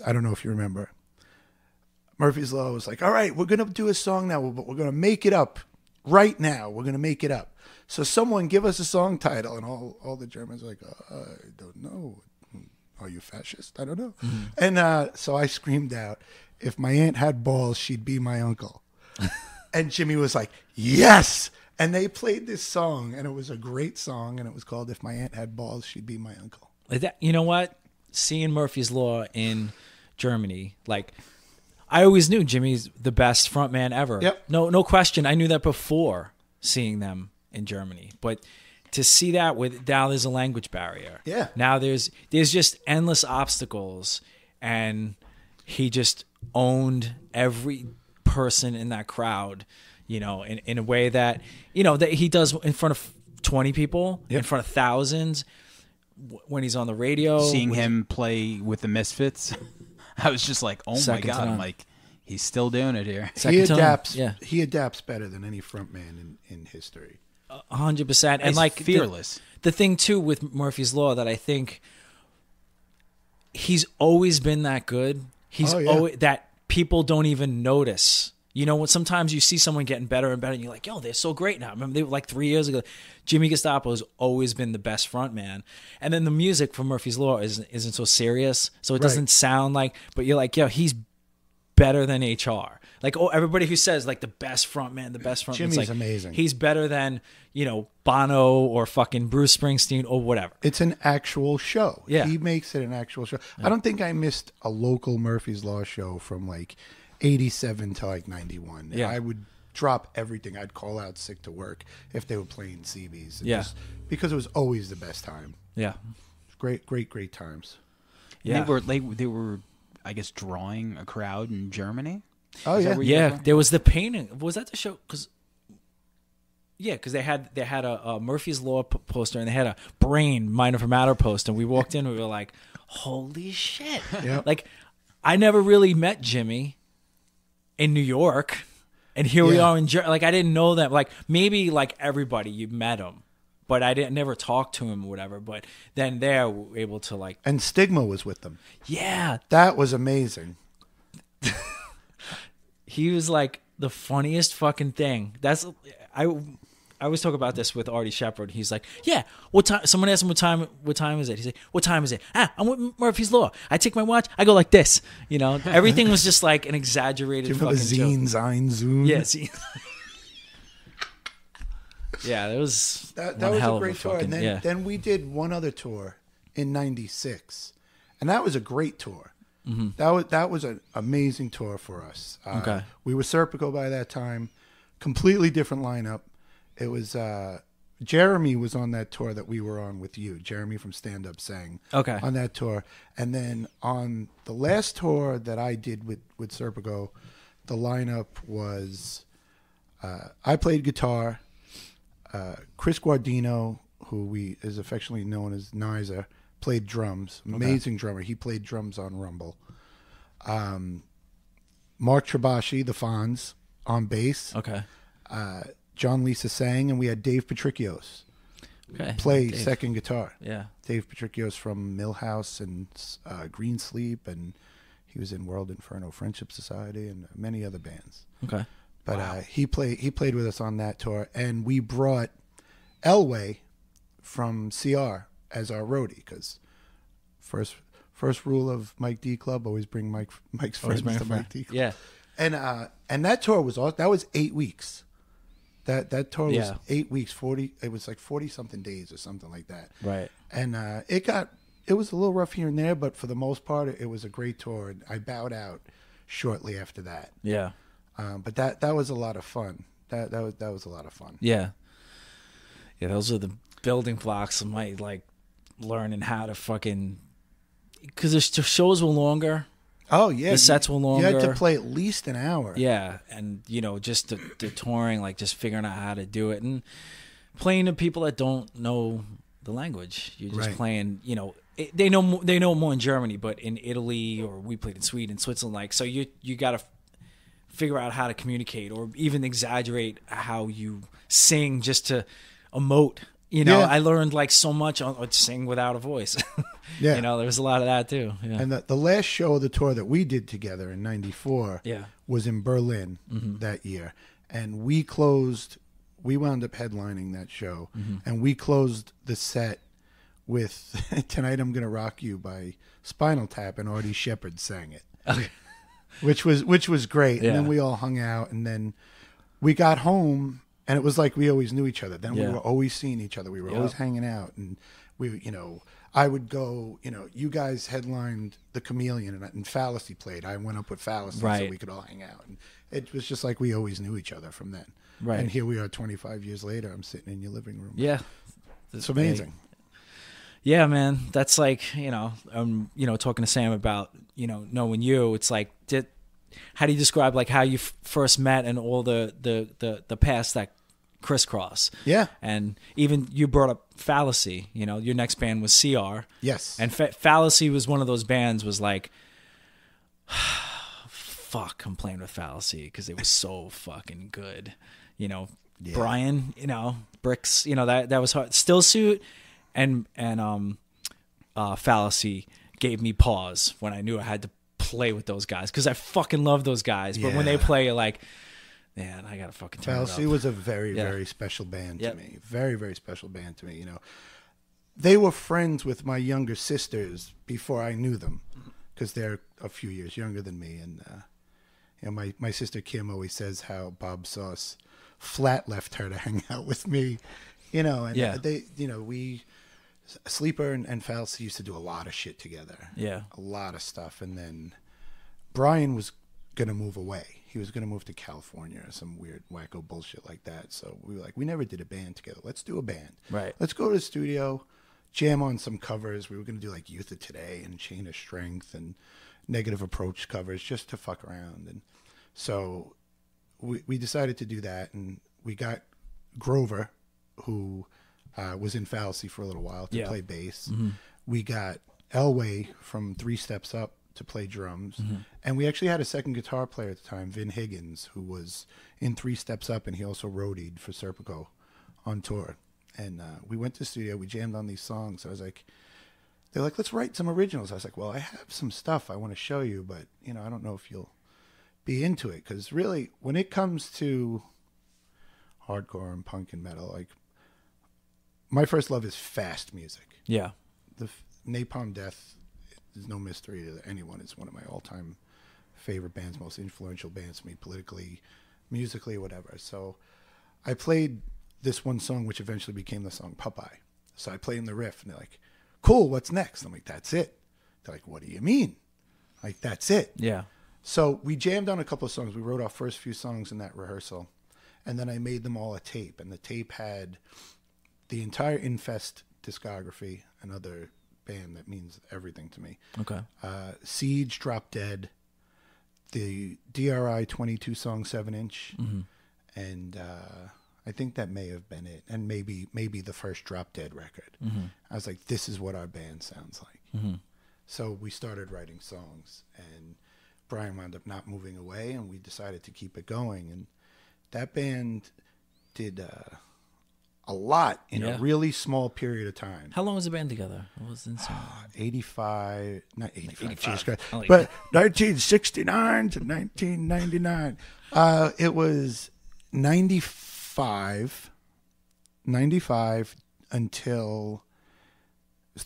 I don't know if you remember. Murphy's Law was like, all right, we're going to do a song now, but we're going to make it up right now. We're going to make it up. So someone give us a song title. And all the Germans were like, I don't know. Are you fascist? I don't know. Mm-hmm. And so I screamed out, if my aunt had balls, she'd be my uncle. And Jimmy was like, yes. And they played this song, and it was a great song, and it was called If My Aunt Had Balls, She'd Be My Uncle. Like that, you know what? Seeing Murphy's Law in Germany, like I always knew Jimmy's the best frontman ever. Yep. No question. I knew that before seeing them in Germany. But to see that now there's a language barrier. Yeah. Now there's just endless obstacles, and he just owned every person in that crowd, in a way that that he does in front of 20 people, in front of thousands, when he's on the radio. Seeing him play with the Misfits, I was just like, oh Second my God. to none. I'm like, he's still doing it here. He adapts. Yeah. He adapts better than any frontman in history. 100%. And He's like fearless. The thing too with Murphy's Law that I think he's always been that good. He's always that people don't even notice. When sometimes you see someone getting better and better, and you're like, yo, they're so great now. Remember, they were like 3 years ago. Jimmy Gestapo has always been the best front man. And then the music from Murphy's Law isn't so serious, so it doesn't sound like, but you're like, yo, he's better than HR. Like, everybody who says like the best front man, Jimmy's like, amazing. He's better than, Bono or fucking Bruce Springsteen or whatever. It's an actual show. Yeah. He makes it an actual show. I don't think I missed a local Murphy's Law show from like 87 to like 91. Yeah. I would drop everything. I'd call out sick to work if they were playing CBs. Because it was always the best time. Yeah. Great times. Yeah. They were, I guess, drawing a crowd in Germany. Oh, Is that yeah. where you Yeah, were from? there was the painting. Was that the show? Because they had a Murphy's Law poster, and they had a Brain Mind Over Matter poster. And we walked in, and we were like, "Holy shit!" Yep. Like, I never really met Jimmy in New York, and here we are in Germany. Like, I didn't know that. Like, maybe like everybody, you met him, but I didn't never talk to him or whatever. But then there, we were able to like, And Stigma was with them. yeah, That was amazing. he was like the funniest fucking thing. I always talk about this with Artie Shepherd. He's like, yeah, what time? Someone asked him what time is it? He's like, what time is it? I'm with Murphy's Law. I take my watch. I go like this. Everything was just like an exaggerated Do you remember fucking Zine, joke. Zine, Zoom? Yeah, see. Yeah, that was That one was hell a of great tour. fucking, And then we did one other tour in 96. And that was a great tour. That was an amazing tour for us. Okay. We were Serpico by that time. Completely different lineup. It was Jeremy was on that tour that we were on with you. Jeremy from Stand Up sang on that tour. And then on the last tour that I did with Serpico, the lineup was I played guitar. Chris Guardino, who is affectionately known as Nizer, played drums. Amazing drummer. He played drums on Rumble. Mark Trabashi, the Fonz, on bass. Okay. John Lisa sang, and we had Dave Patricios play second guitar. Yeah. Dave Patricios from Millhouse and Green Sleep, and he was in World Inferno Friendship Society and many other bands. Okay. But he played with us on that tour, and we brought Elway from CR as our roadie, because first rule of Mike D Club, always bring Mike's friends to Mike D Club. Yeah. And that tour was 8 weeks. That tour was 8 weeks, 40. It was like 40 something days or something like that. Right. And it was a little rough here and there, but for the most part, it was a great tour. And I bowed out shortly after that. Yeah. But that was a lot of fun. That was a lot of fun. Yeah. Yeah, those are the building blocks of my learning how to fucking, because the shows were longer. Oh yeah, the sets were longer. You had to play at least an hour. Yeah, and just the touring, just figuring out how to do it and playing to people that don't know the language. You're just playing. They know more in Germany, but in Italy, or we played in Sweden, Switzerland. So you got to figure out how to communicate or even exaggerate how you sing just to emote. I learned so much on sing without a voice. Yeah. There was a lot of that too. Yeah. And the last show of the tour that we did together in '94 was in Berlin that year. And we wound up headlining that show. And we closed the set with Tonight I'm Gonna Rock You by Spinal Tap, and Artie Shepherd sang it. Okay. Which was great. And then we all hung out, and then we got home. And it was like we always knew each other. Then we were always seeing each other. We were always hanging out. And I would go, you guys headlined The Chameleon and Fallacy played. I went up with Fallacy so we could all hang out. And it was just like we always knew each other from then. Right. And here we are 25 years later. I'm sitting in your living room. Yeah. It's amazing. Yeah, man. That's talking to Sam about, knowing you. It's how do you describe how you first met and all the past that crisscross? Yeah. And even you brought up Fallacy. Your next band was CR. Yes. And Fallacy was one of those bands was fuck, I'm playing with Fallacy because it was so fucking good. Brian, Bricks, that was hard. Still Suit and Fallacy gave me pause when I knew I had to play with those guys because I fucking love those guys. But when they play, you're like, man, I gotta fucking turn Fallacy it up. was a very, very special band to me. Very, very special band to me. They were friends with my younger sisters before I knew them because they're a few years younger than me. And my sister Kim always says how Bob Sauce flat left her to hang out with me. We Sleeper and Fallacy used to do a lot of shit together. Yeah. A lot of stuff. And then Brian was going to move away. He was going to move to California or some weird wacko bullshit like that. So we were like, we never did a band together. Let's do a band. Right. Let's go to the studio, jam on some covers. We were going to do Youth of Today and Chain of Strength and Negative Approach covers just to fuck around. And so we decided to do that. And we got Grover, who was in Fallacy for a little while to play bass. We got Elway from Three Steps Up to play drums. And we actually had a second guitar player at the time, Vin Higgins, who was in Three Steps Up, and he also roadied for Serpico on tour. And we went to the studio, we jammed on these songs. I was like, they're like, let's write some originals. I was like, well, I have some stuff I want to show you, but I don't know if you'll be into it. Because really, when it comes to hardcore and punk and metal, my first love is fast music. Yeah. The Napalm Death is no mystery to anyone. It's one of my all-time favorite bands, most influential bands to me politically, musically, whatever. So I played this one song, which eventually became the song Popeye. So I played in the riff, and they're like, cool, what's next? I'm like, that's it. They're like, what do you mean? Like, that's it. Yeah. So we jammed on a couple of songs. We wrote our first few songs in that rehearsal. And then I made them all a tape. And the tape had the entire Infest discography, another band that means everything to me. Okay. Siege, Drop Dead, the DRI 22 song 7-inch, and I think that may have been it, and maybe the first Drop Dead record. I was like, this is what our band sounds like. So we started writing songs, and Brian wound up not moving away, and we decided to keep it going. And that band did a lot in a really small period of time. How long was the band together? What was insane? 85, not 85, Jesus Christ, Like but 1969 to 1999. It was 95 until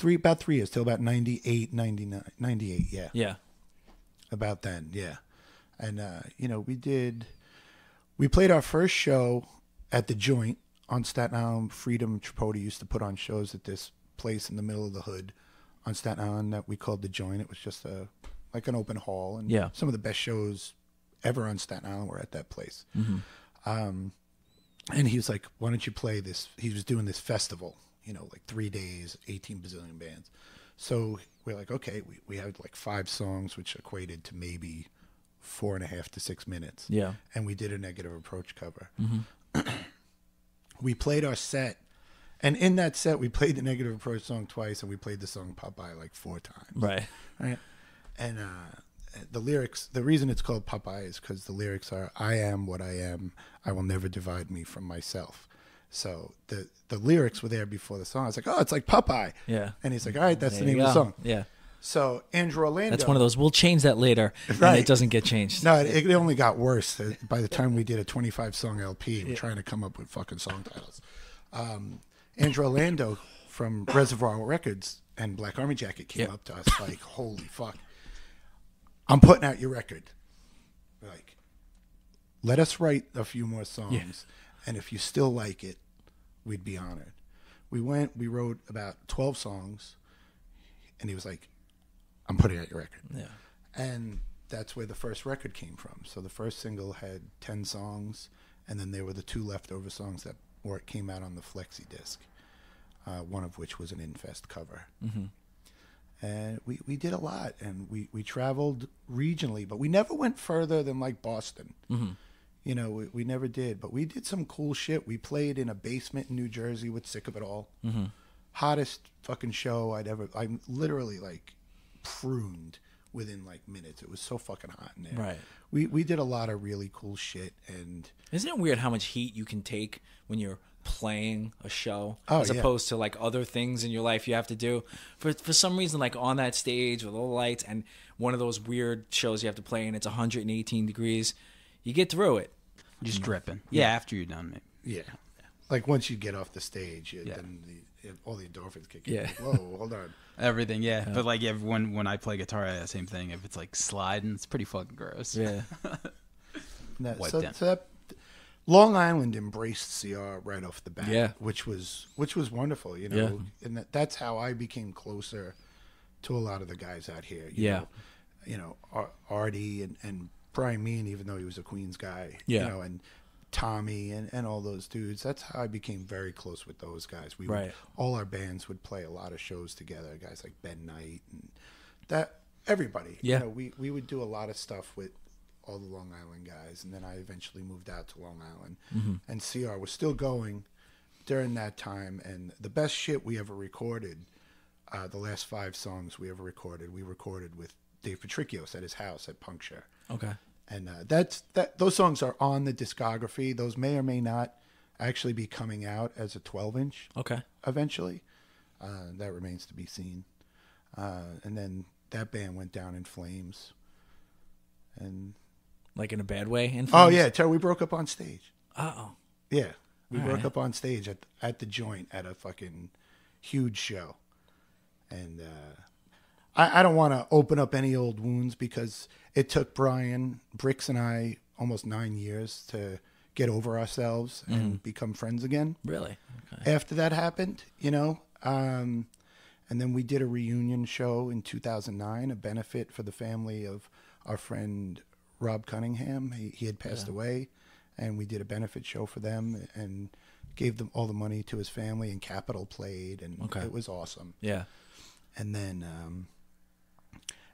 about 3 years, till about 98, 99, 98, yeah. Yeah. About then, yeah. And, we played our first show at the Joint on Staten Island. Freedom Tripodi used to put on shows at this place in the middle of the hood on Staten Island that we called the Joint. It was just like an open hall, and some of the best shows ever on Staten Island were at that place. And he was like, why don't you play this? He was doing this festival, like 3 days, 18 bazillion bands. So we're like, okay, we had like 5 songs, which equated to maybe 4.5 to 6 minutes. Yeah. And we did a Negative Approach cover. We played our set, and in that set, we played the Negative Approach song twice, and we played the song Popeye like 4 times. Right. And the lyrics, the reason it's called Popeye is because the lyrics are, I am what I am, I will never divide me from myself. So the lyrics were there before the song. I was like, oh, it's like Popeye. Yeah. And he's like, all right, that's There the you name of the go. song. Yeah. So Andrew Orlando. That's one of those. We'll change that later. And Right. it doesn't get changed. No, it only got worse. By the time we did a 25-song LP, we're trying to come up with fucking song titles. Andrew Orlando from Reservoir Records and Black Army Jacket came up to us like, holy fuck. I'm putting out your record. Like, let us write a few more songs, and if you still like it, we'd be honored. We wrote about 12 songs, and he was like, I'm putting out your record. Yeah. And that's where the first record came from. So the first single had 10 songs, and then there were the 2 leftover songs that came out on the flexi disc, one of which was an Infest cover. And we did a lot, and we traveled regionally, but we never went further than like Boston. We never did, but we did some cool shit. We played in a basement in New Jersey with Sick of It All. Hottest fucking show I literally like pruned within like minutes. It was so fucking hot in there. Right. We did a lot of really cool shit. And Isn't it weird how much heat you can take when you're playing a show as yeah. opposed to like other things in your life you have to do for some reason, like on that stage with all the lights and one of those weird shows you have to play and it's 118 degrees, you get through it. Just dripping. Yeah, after you're done, mate. yeah, like once you get off the stage, then all the endorphins kick in. Yeah. Like, whoa, hold on. Everything, yeah. But like when I play guitar, I have the same thing. If it's like sliding, it's pretty fucking gross. Yeah. Wiped So down. that Long Island embraced CR right off the bat, Yeah. which was wonderful, Yeah. and that's how I became closer to a lot of the guys out here. Yeah. Artie and Brian Mean, even though he was a Queens guy, Yeah. and Tommy and all those dudes. That's how I became very close with those guys. Right. All our bands would play a lot of shows together. Guys like Ben Knight and that everybody. Yeah. We would do a lot of stuff with all the Long Island guys, and then I eventually moved out to Long Island, and CR was still going during that time. And the best shit we ever recorded, the last 5 songs we ever recorded, we recorded with Dave Patricios at his house at Puncture. Okay. And those songs are on the discography. Those may or may not actually be coming out as a 12-inch Okay. eventually. That remains to be seen. And then that band went down in flames. And Like in a bad way? In oh flames? yeah, Terry, we broke up on stage. Uh-oh. Yeah, we All broke right. up on stage at the Joint at a fucking huge show. And I don't want to open up any old wounds because it took Brian, Bricks, and I almost 9 years to get over ourselves and become friends again. Really? Okay. After that happened, and And then we did a reunion show in 2009, a benefit for the family of our friend Rob Cunningham. He had passed away, and we did a benefit show for them and gave them all the money to his family, and Capitol played, and it was awesome. Yeah. And then,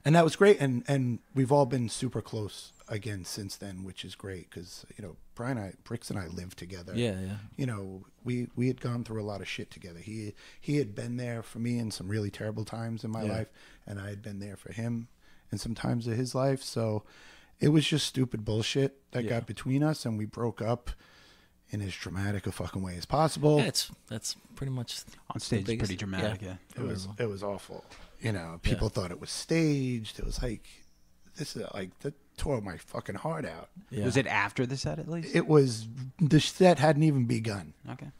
and that was great. And we've all been super close again since then, which is great because, you know, Bricks and I lived together. Yeah, yeah. You know, we had gone through a lot of shit together. He had been there for me in some really terrible times in my life, and I had been there for him in some times of his life. So it was just stupid bullshit that got between us, and we broke up in as dramatic a fucking way as possible. Yeah, that's pretty much On stage, it's pretty dramatic. Yeah. It was awful. You know, people thought it was staged. It was like, this is like, that tore my fucking heart out. Yeah. Was it after the set at least? It was, the set hadn't even begun. Okay.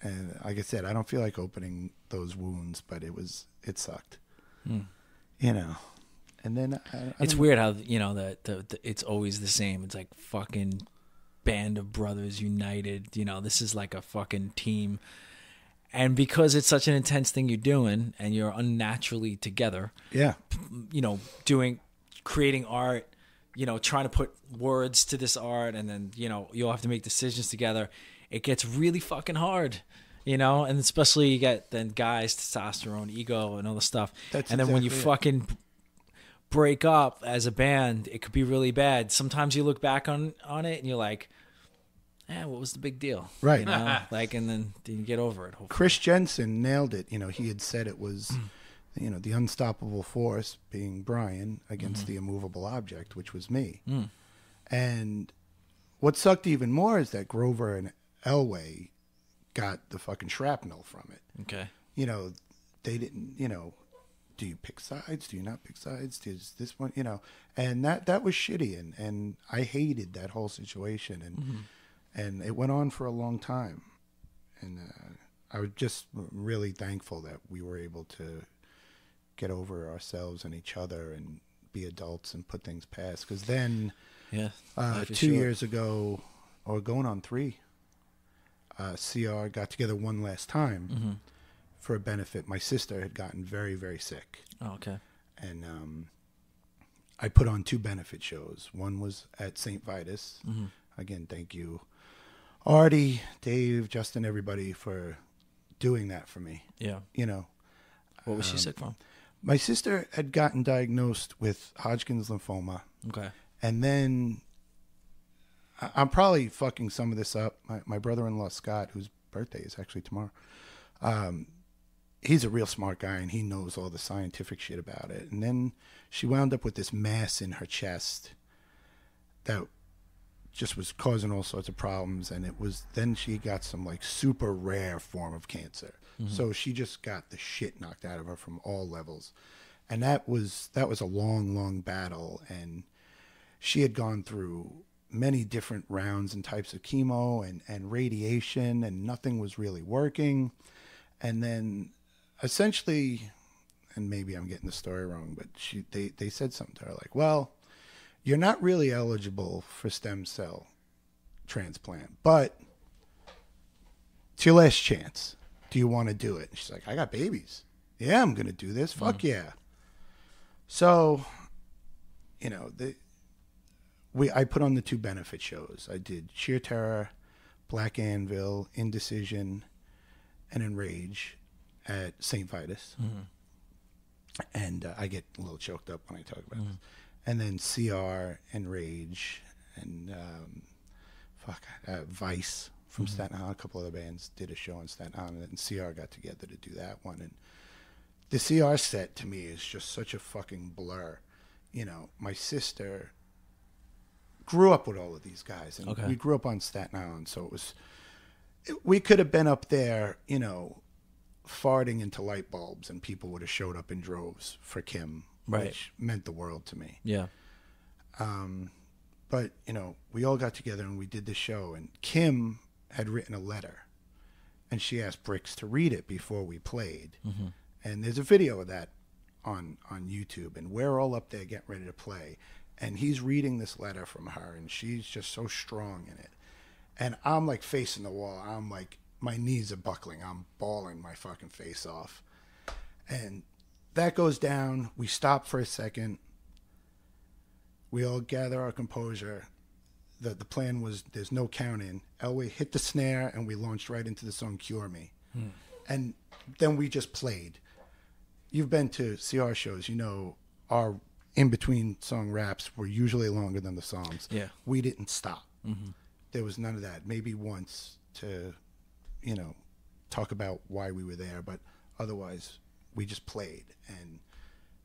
And like I said, I don't feel like opening those wounds, but it sucked. You know, and then it's weird how, you know, that it's always the same. It's like fucking band of brothers united. You know, this is like a fucking team. And because it's such an intense thing you're doing, and you're unnaturally together, you know, creating art, you know, trying to put words to this art, and then, you know, you'll have to make decisions together. It gets really fucking hard, you know, and especially you get then guys, testosterone, ego, and all the stuff. And then when you fucking break up as a band, it could be really bad. Sometimes you look back on it and you're like, what was the big deal? Right. You know, like, and then you get over it. Hopefully. Chris Jensen nailed it. You know, he had said it was, you know, the unstoppable force being Brian against the immovable object, which was me. And what sucked even more is that Grover and Elway got the fucking shrapnel from it. Okay. You know, they didn't, you know, do you pick sides? Do you not pick sides? Does this one, you know, and that was shitty. And I hated that whole situation. And it went on for a long time. And I was just really thankful that we were able to get over ourselves and each other and be adults and put things past. Because then 2 years ago, or going on 3, CR got together one last time for a benefit. My sister had gotten very, very sick. Oh, okay. And I put on 2 benefit shows. One was at St. Vitus. Again, thank you, Artie, Dave, Justin, everybody for doing that for me. Yeah. You know. What was she sick from? My sister had gotten diagnosed with Hodgkin's lymphoma. Okay. And then I'm probably fucking some of this up. My brother-in-law, Scott, whose birthday is actually tomorrow, he's a real smart guy, and he knows all the scientific shit about it. And then she wound up with this mass in her chest that just was causing all sorts of problems. And then she got some like super rare form of cancer. So she just got the shit knocked out of her from all levels. And that was a long, long battle. And she had gone through many different rounds and types of chemo and radiation, and nothing was really working. And then essentially, and maybe I'm getting the story wrong, but they said something to her like, well, you're not really eligible for stem cell transplant, but it's your last chance. Do you want to do it? And she's like, I got babies. Yeah, I'm going to do this. Fuck yeah. So, you know, I put on the 2 benefit shows. I did Sheer Terror, Black Anvil, Indecision, and Enrage at St. Vitus. And I get a little choked up when I talk about this. And then CR, Enrage, and Vice from Staten Island. A couple other bands did a show in Staten Island, and CR got together to do that one. And the CR set to me is just such a fucking blur. You know, my sister grew up with all of these guys, and we grew up on Staten Island, so we could have been up there, you know, farting into light bulbs, and people would have showed up in droves for Kim, which meant the world to me. Yeah. But, you know, we all got together and we did this show, and Kim had written a letter, and she asked Bricks to read it before we played. And there's a video of that on YouTube, and we're all up there getting ready to play, and he's reading this letter from her, and she's just so strong in it. And I'm like facing the wall. I'm like, my knees are buckling. I'm bawling my fucking face off. And that goes down. We stop for a second. We all gather our composure. The plan was there's no count in. Elway hit the snare and we launched right into the song Cure Me. And then we just played. You've been to CR shows, you know, our in-between song raps were usually longer than the songs. Yeah. We didn't stop. There was none of that. Maybe once to, you know, talk about why we were there, but otherwise we just played. And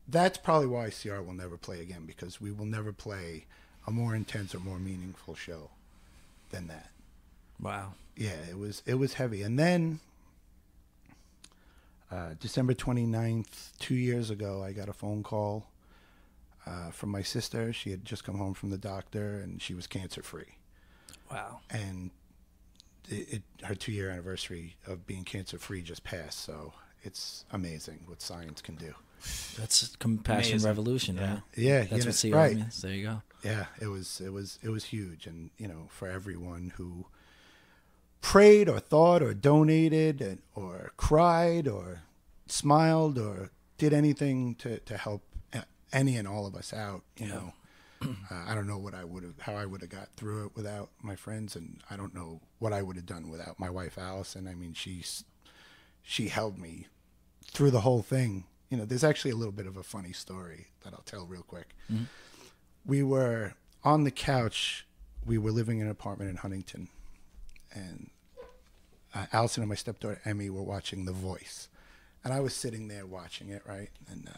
that's probably why CR will never play again, because we will never play a more intense or more meaningful show than that. Wow. Yeah, it was heavy. And then December 29th, 2 years ago, I got a phone call from my sister. She had just come home from the doctor, and she was cancer-free. Wow. And her 2-year anniversary of being cancer-free just passed, so it's amazing what science can do. That's compassion Amazing. revolution, right? Yeah, That's what CR right. means. There you go. Yeah, it was huge, and you know, for everyone who prayed or thought or donated or cried or smiled or did anything to help any and all of us out, you know. I don't know how I would have got through it without my friends, and I don't know what I would have done without my wife Allison. I mean, she held me through the whole thing. You know, there's actually a little bit of a funny story that I'll tell real quick. We were on the couch. We were living in an apartment in Huntington, and Allison and my stepdaughter Emmy were watching The Voice, and I was sitting there watching it, right? And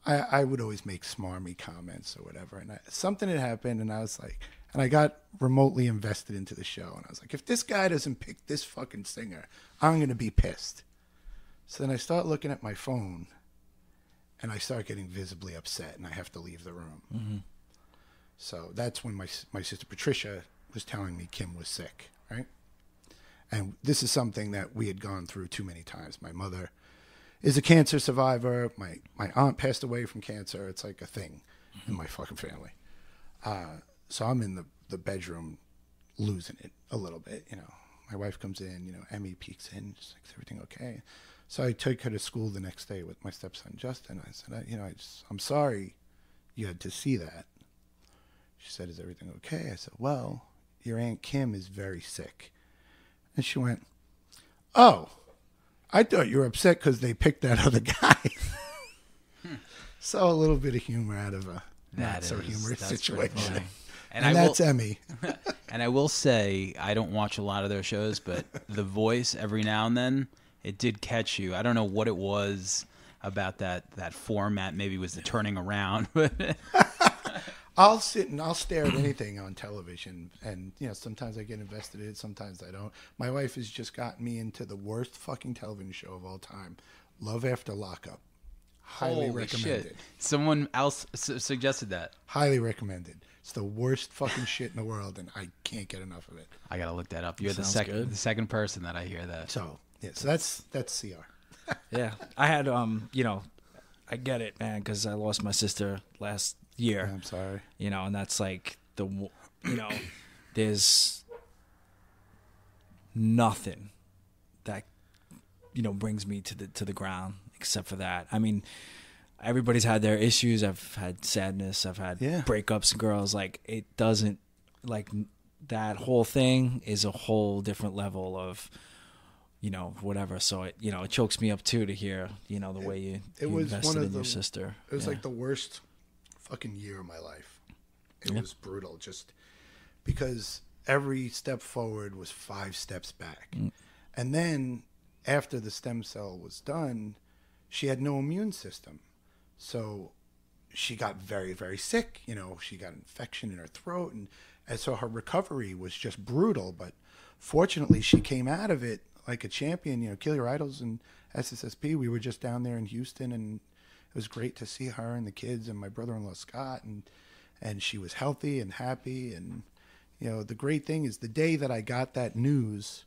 I would always make smarmy comments or whatever, and something had happened, and I was like, and I got remotely invested into the show, and I was like, if this guy doesn't pick this fucking singer, I'm going to be pissed. So then I start looking at my phone, and I start getting visibly upset, and I have to leave the room. So that's when my sister Patricia was telling me Kim was sick, right? And this is something that we had gone through too many times. My mother is a cancer survivor. My aunt passed away from cancer. It's like a thing in my fucking family. So I'm in the bedroom losing it a little bit, you know. My wife comes in, you know, Emmy peeks in, she's like, is everything okay? So I took her to school the next day with my stepson, Justin. I said, you know, I'm sorry you had to see that. She said, is everything okay? I said, well, your Aunt Kim is very sick. And she went, oh, I thought you were upset because they picked that other guy. So a little bit of humor out of a not so humorous situation. And that's Emmy. And I will say, I don't watch a lot of their shows, but The Voice, every now and then, it did catch you. I don't know what it was about that format. Maybe it was the turning around. I'll sit and I'll stare at anything on television, and you know, sometimes I get invested in it, sometimes I don't. My wife has just gotten me into the worst fucking television show of all time, Love After Lockup. Highly Holy recommended. Shit. Someone else suggested that. Highly recommended. It's the worst fucking shit in the world, and I can't get enough of it. I gotta look that up. You're the Sounds second person that I hear that. So yeah, so that's CR. Yeah. I had, you know, I get it, man, because I lost my sister last year. I'm sorry. You know, and that's like you know, there's nothing that, you know, brings me to the ground except for that. I mean, everybody's had their issues. I've had sadness. I've had breakups. Girls, like, it doesn't, like, that whole thing is a whole different level of, you know, whatever. So it, you know, it chokes me up too to hear, you know, the way you was invested one of in your sister. It was like the worst fucking year of my life. It was brutal, just because every step forward was 5 steps back. And then after the stem cell was done, she had no immune system. So she got very, very sick. You know, she got infection in her throat. And so her recovery was just brutal. But fortunately, she came out of it like a champion. You know, Kill Your Idols and SSSP, we were just down there in Houston, and it was great to see her and the kids and my brother-in-law Scott, and she was healthy and happy. And you know, the great thing is the day that I got that news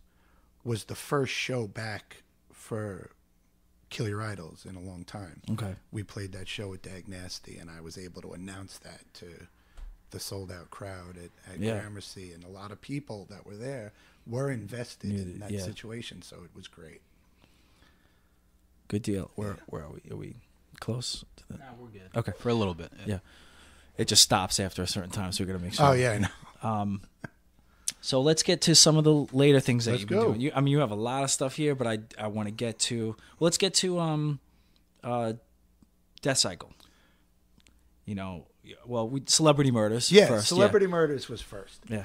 was the first show back for Kill Your Idols in a long time. Okay. We played that show at Dag Nasty, and I was able to announce that to the sold-out crowd at Gramercy, and a lot of people that were there were invested in that situation, so it was great. Good deal. Where are we? Are we close to the... No, we're good. Okay. For a little bit. Yeah. It just stops after a certain time, so we're gonna make sure. Oh yeah, I know. So let's get to some of the later things that Let's you've been go. doing. You have a lot of stuff here, but I want to get to. Well, let's get to Death Cycle. You know, well, Celebrity Murders. Yeah, first, Celebrity Murders was first. Yeah.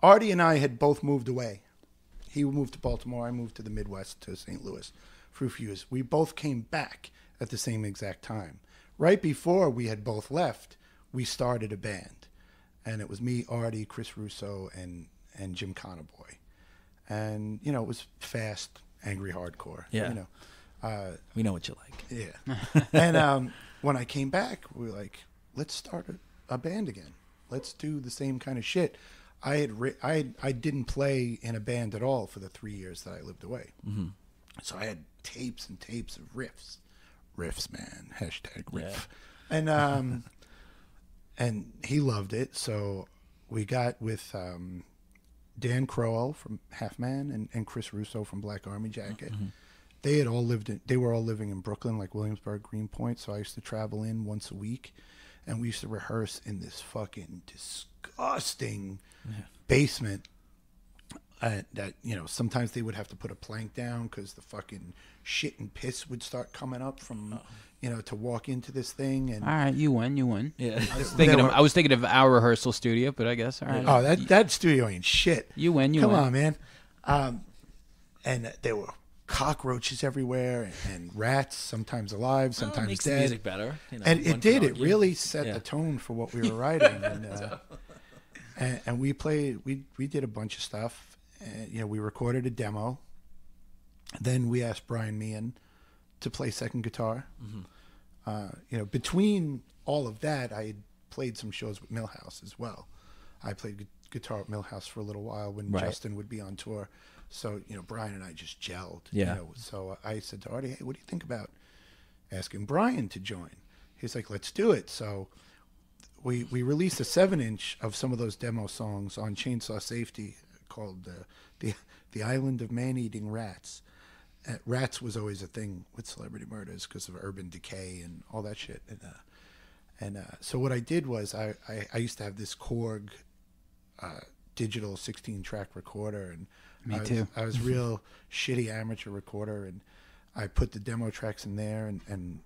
Artie and I had both moved away. He moved to Baltimore. I moved to the Midwest, to St. Louis for a few years. We both came back at the same exact time. Right before we had both left, we started a band. And it was me, Artie, Chris Russo, and Jim Connerboy. And, you know, it was fast, angry hardcore. Yeah. You know, We know what you like. yeah. And when I came back, we were like, let's start a band again. Let's do the same kind of shit. I didn't play in a band at all for the 3 years that I lived away. Mm-hmm. So I had tapes and tapes of riffs. Riffs, man. Hashtag riff. Yeah. And he loved it. So we got with Dan Crowell from Half Man and Chris Russo from Black Army Jacket. Mm-hmm. They were all living in Brooklyn, like Williamsburg, Greenpoint. So I used to travel in once a week, and we used to rehearse in this fucking disgusting basement. That, you know, sometimes they would have to put a plank down because the fucking shit and piss would start coming up from, you know, to walk into this thing. And All right, you win. Yeah. I was thinking of our rehearsal studio, but I guess all right. oh, that studio ain't shit. You win. Come on, man. And there were cockroaches everywhere and rats, sometimes alive, sometimes makes dead. the music better. You know, And one it did. can It argue. really set Yeah. the tone for what we were writing. And we played. We did a bunch of stuff. And, you know, we recorded a demo. Then we asked Brian Meehan to play second guitar. Mm-hmm. You know, between all of that, I had played some shows with Millhouse as well. I played guitar at Millhouse for a little while when Right. Justin would be on tour. So, you know, Brian and I just gelled. Yeah. You know, so I said to Artie, hey, what do you think about asking Brian to join? He's like, let's do it. So we released a 7-inch of some of those demo songs on Chainsaw Safety called the Island of Man-Eating Rats. Rats was always a thing with Celebrity Murders because of urban decay and all that shit. And so what I did was I used to have this Korg digital 16-track recorder, and Me too. I was real shitty amateur recorder, and I put the demo tracks in there. And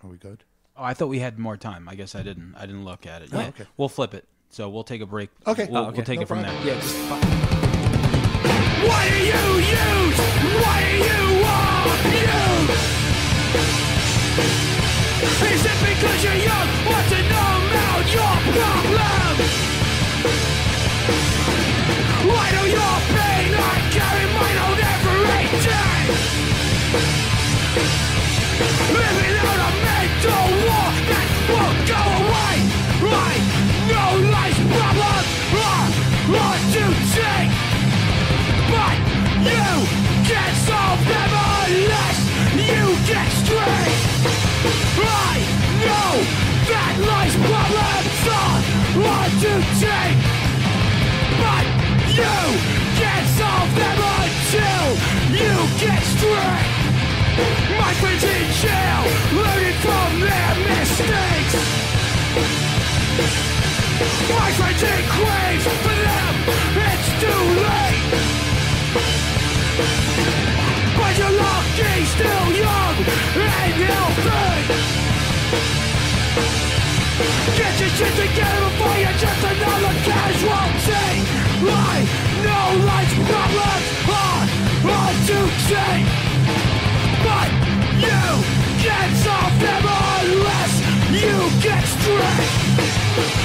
are we good? Oh, I thought we had more time. I guess I didn't look at it. Oh, Yeah. okay. We'll flip it. So we'll take a break. Okay. We'll, Oh, okay. we'll take No it from problem. there. Yeah, just Why do you use? Why do you use? Is it because you're young? Want to know about your problem? Why do your pain? I carry mine on every day. Living out a mental war that won't go away. Right? No life's problems are hard to take, but you can't solve them unless you get straight. I know that life's problems are hard to take, but you can't solve them until you get straight. My friends in jail, learning from their mistakes. My friends in graves, for them it's too late. But you're lucky, still young and healthy. Get your shit together before you're just another casualty. I know life's problems are hard to take, but you can't solve them unless you get straight.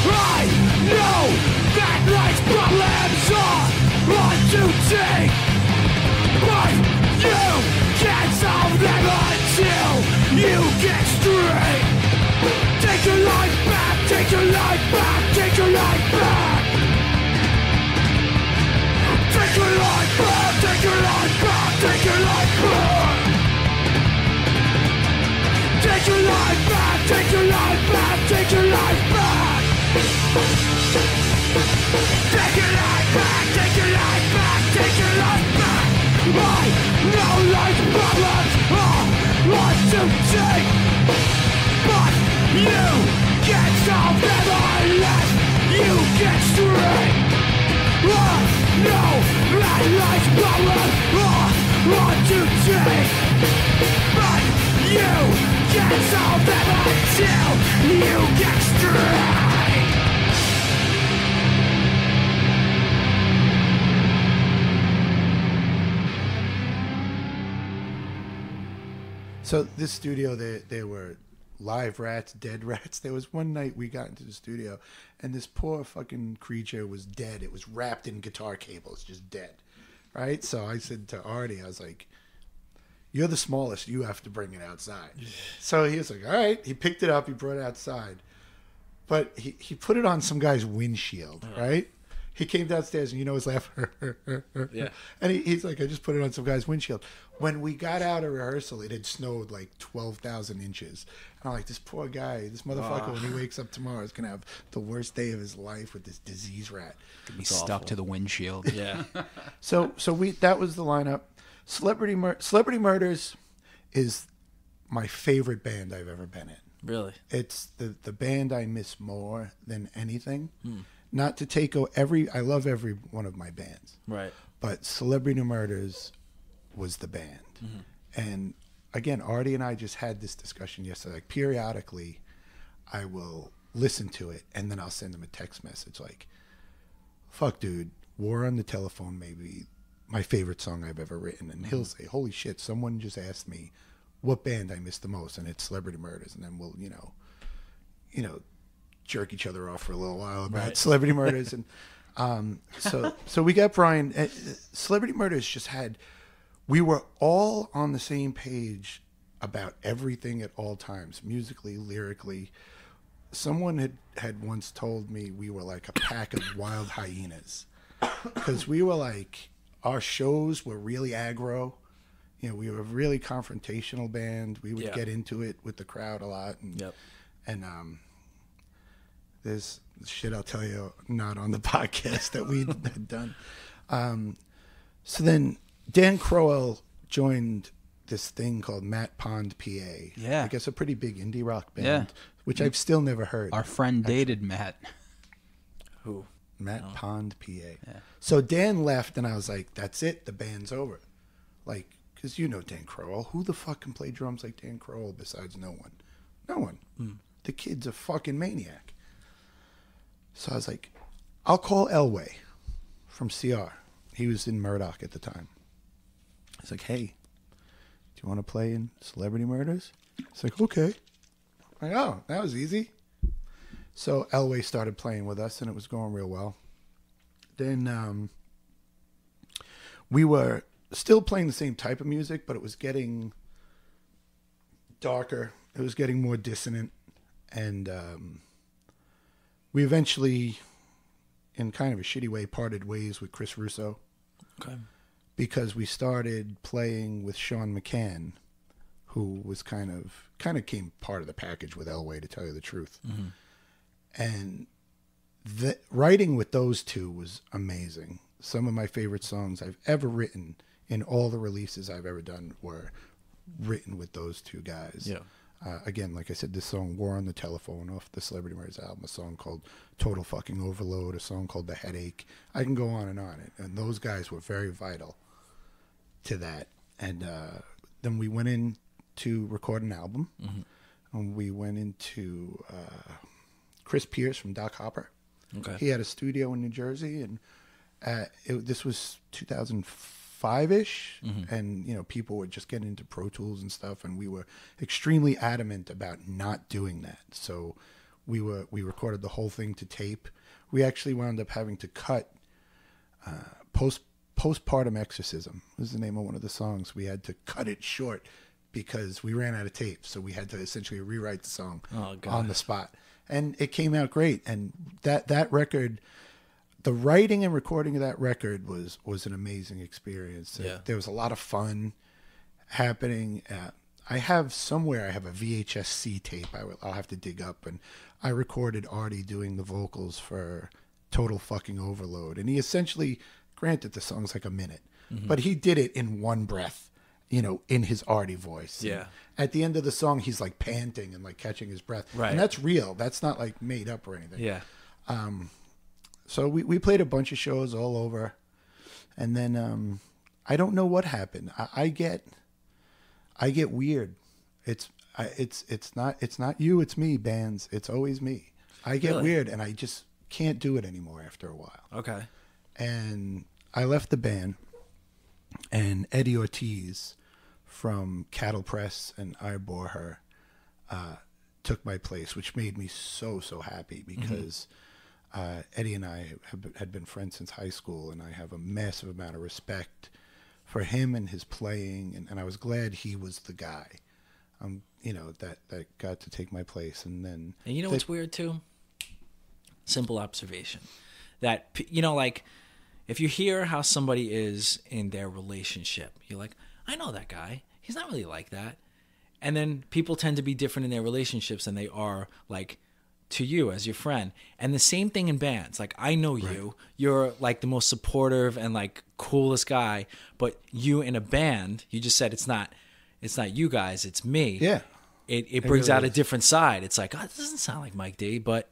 I know that life's problems are hard to take, but you can't solve them until you get straight. Take your life back, take your life back, take your life back. Take your life back, take your life back, take your life back. Take your life back, take your life back, take your life back. Take your life back, take your life back, take your life back. I know life's problems get straight. No, that life's problem on to take. But you can't solve them until you get straight. So this studio, there were live rats, dead rats. There was one night we got into the studio, and this poor fucking creature was dead. It was wrapped in guitar cables, just dead, right? So I said to Artie, I was like, "You're the smallest. You have to bring it outside." So he was like, "All right." He picked it up. He brought it outside, but he put it on some guy's windshield, right? He came downstairs, and his laugh. Yeah. And he's like, "I just put it on some guy's windshield." When we got out of rehearsal, it had snowed like 12,000 inches. And I'm like, this poor guy, this motherfucker, when he wakes up tomorrow, is going to have the worst day of his life with this disease rat. Be stuck to the windshield. Yeah. So that was the lineup. Celebrity Murders is my favorite band I've ever been in. Really? It's the band I miss more than anything. Not to take I love every one of my bands. Right. But Celebrity Murders was the band. And again, Artie and I just had this discussion yesterday. Like, periodically, I will listen to it, and then I'll send him a text message like, "Fuck, dude, War on the Telephone may be my favorite song I've ever written." And he'll say, "Holy shit, someone just asked me what band I miss the most, and it's Celebrity Murders." And then we'll, jerk each other off for a little while about Celebrity Murders. And so we got Brian. Celebrity Murders just had... We were all on the same page about everything at all times, musically, lyrically. Someone had once told me we were like a pack of wild hyenas, because we were like, our shows were really aggro. We were a really confrontational band. We would get into it with the crowd a lot. And there's shit I'll tell you not on the podcast that we had done. So then Dan Crowell joined this thing called Matt Pond, PA. Yeah. I guess a pretty big indie rock band, Yeah. which I've still never heard. Our friend dated Matt. Who? Matt Pond, PA. Yeah. So Dan left, and I was like, that's it. The band's over. Like, because Dan Crowell. Who the fuck can play drums like Dan Crowell besides no one? No one. The kid's a fucking maniac. So I was like, I'll call Elway from CR. He was in Murdoch at the time. He's like, "Hey, do you want to play in Celebrity Murders?" It's like, "Okay." I'm like, "Oh, that was easy." So Elway started playing with us, and it was going real well. Then we were still playing the same type of music, but it was getting darker. It was getting more dissonant. And we eventually, in kind of a shitty way, parted ways with Chris Russo. Okay. Because we started playing with Sean McCann, who was kind of came part of the package with Elway, to tell you the truth. And the writing with those two was amazing. Some of my favorite songs I've ever written in all the releases I've ever done were written with those two guys. Yeah. Again, like I said, this song War on the Telephone off the Celebrity Murders album, a song called Total Fucking Overload, a song called The Headache. I can go on. And those guys were very vital to that. And then we went in to record an album. And we went into Chris Pierce from Doc Hopper. Okay. He had a studio in New Jersey, and this was 2005-ish, and people were just getting into Pro Tools and stuff, and we were extremely adamant about not doing that. So we recorded the whole thing to tape. We actually wound up having to cut Postpartum Exorcism was the name of one of the songs. We had to cut it short because we ran out of tape, so we had to essentially rewrite the song on the spot. And it came out great. And that record, the writing and recording of that record was an amazing experience. Yeah. There was a lot of fun happening. I have a VHS-C tape I'll have to dig up. And I recorded Artie doing the vocals for Total Fucking Overload. And he essentially, granted the song's like a minute, but he did it in one breath. In his Artie voice. Yeah. And at the end of the song, he's like panting and like catching his breath. Right. And that's real. That's not like made up or anything. Yeah. So we played a bunch of shows all over, and then I don't know what happened. I get weird. It's not you, it's me. Bands, it's always me. I get Really? weird, and I just can't do it anymore after a while. Okay. And I left the band, and Eddie Ortiz from Cattle Press and I Bore Her took my place, which made me so happy because Eddie and I had been friends since high school, and I have a massive amount of respect for him and his playing, and I was glad he was the guy, that got to take my place. And then, And you know what's weird too? Simple observation. That, like, if you hear how somebody is in their relationship, you're like, I know that guy. He's not really like that. And then people tend to be different in their relationships than they are, like, to you as your friend. And the same thing in bands. Like, I know you. You're, like, the most supportive and, like, coolest guy. But you in a band, you just said it's not you guys, it's me. Yeah. It brings really out a is. different side. It's like, oh, it doesn't sound like Mike D, but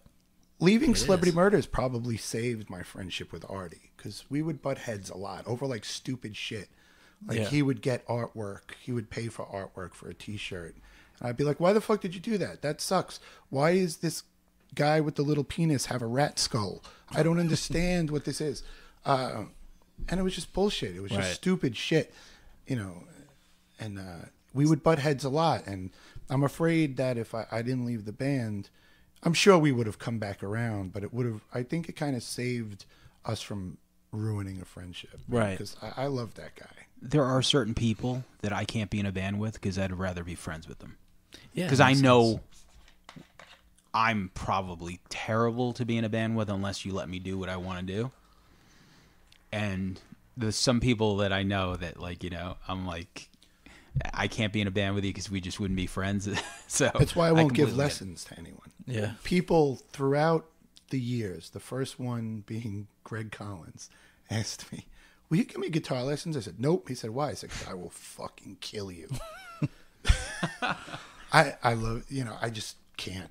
Leaving It Celebrity is. Murders probably saved my friendship with Artie, because we would butt heads a lot over like stupid shit. Like Yeah. he would get artwork, he would pay for artwork for a T-shirt, and I'd be like, "Why the fuck did you do that? That sucks. Why is this guy with the little penis have a rat skull? I don't understand what this is." And it was just bullshit. It was just Right. stupid shit, And we would butt heads a lot, and I'm afraid that if I didn't leave the band, I'm sure we would have come back around, but it would have. I think it kind of saved us from ruining a friendship, Right. Because I love that guy. There are certain people that I can't be in a band with because I'd rather be friends with them. yeah. Because I know I'm probably terrible to be in a band with unless you let me do what I want to do. And there's some people that I know that, like, I'm like, I can't be in a band with you because we just wouldn't be friends. So That's why I won't give completely get it. lessons to anyone. Yeah. People throughout the years, the first one being Greg Collins, asked me, "Will you give me guitar lessons?" I said, "Nope." He said, "Why?" I said, "I will fucking kill you." I love, I just can't.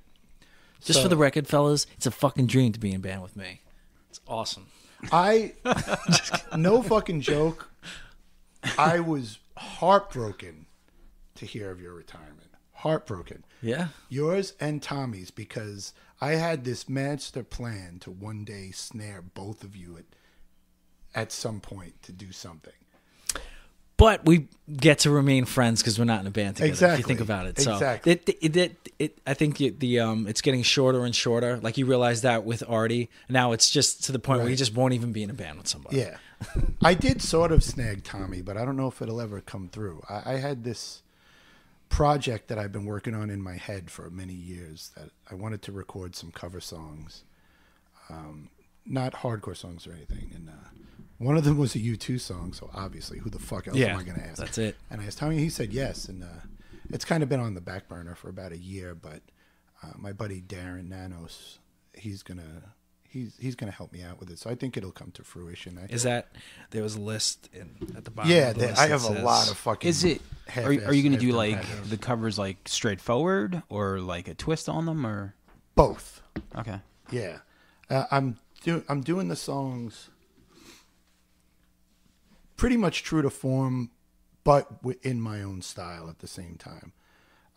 Just So, for the record, fellas, it's a fucking dream to be in band with me. It's awesome. No fucking joke, I was heartbroken to hear of your retirement. Heartbroken. Yeah. Yours and Tommy's, because I had this master plan to one day snare both of you at some point to do something. But we get to remain friends because we're not in a band together. If Exactly. you think about it, so Exactly. I think it's getting shorter and shorter. Like you realize that with Artie, now it's just to the point where you Right. just won't even be in a band with somebody. Yeah. I did sort of snag Tommy, but I don't know if it'll ever come through. I had this project that I've been working on in my head for many years that I wanted to record some cover songs, not hardcore songs or anything. And one of them was a U2 song, so obviously, who the fuck else am I going to ask? That's it. And I asked Tommy, he said yes, and it's kind of been on the back burner for about a year. But my buddy Darren Nanos, he's gonna help me out with it, so I think it'll come to fruition. Is that there was a list at the bottom? Yeah, of the list I that have a says- lot of fucking. Is it? Are you going to do like half-assed. the covers like straightforward or like a twist on them or? Both? Okay. Yeah, I'm doing the songs pretty much true to form, but in my own style at the same time.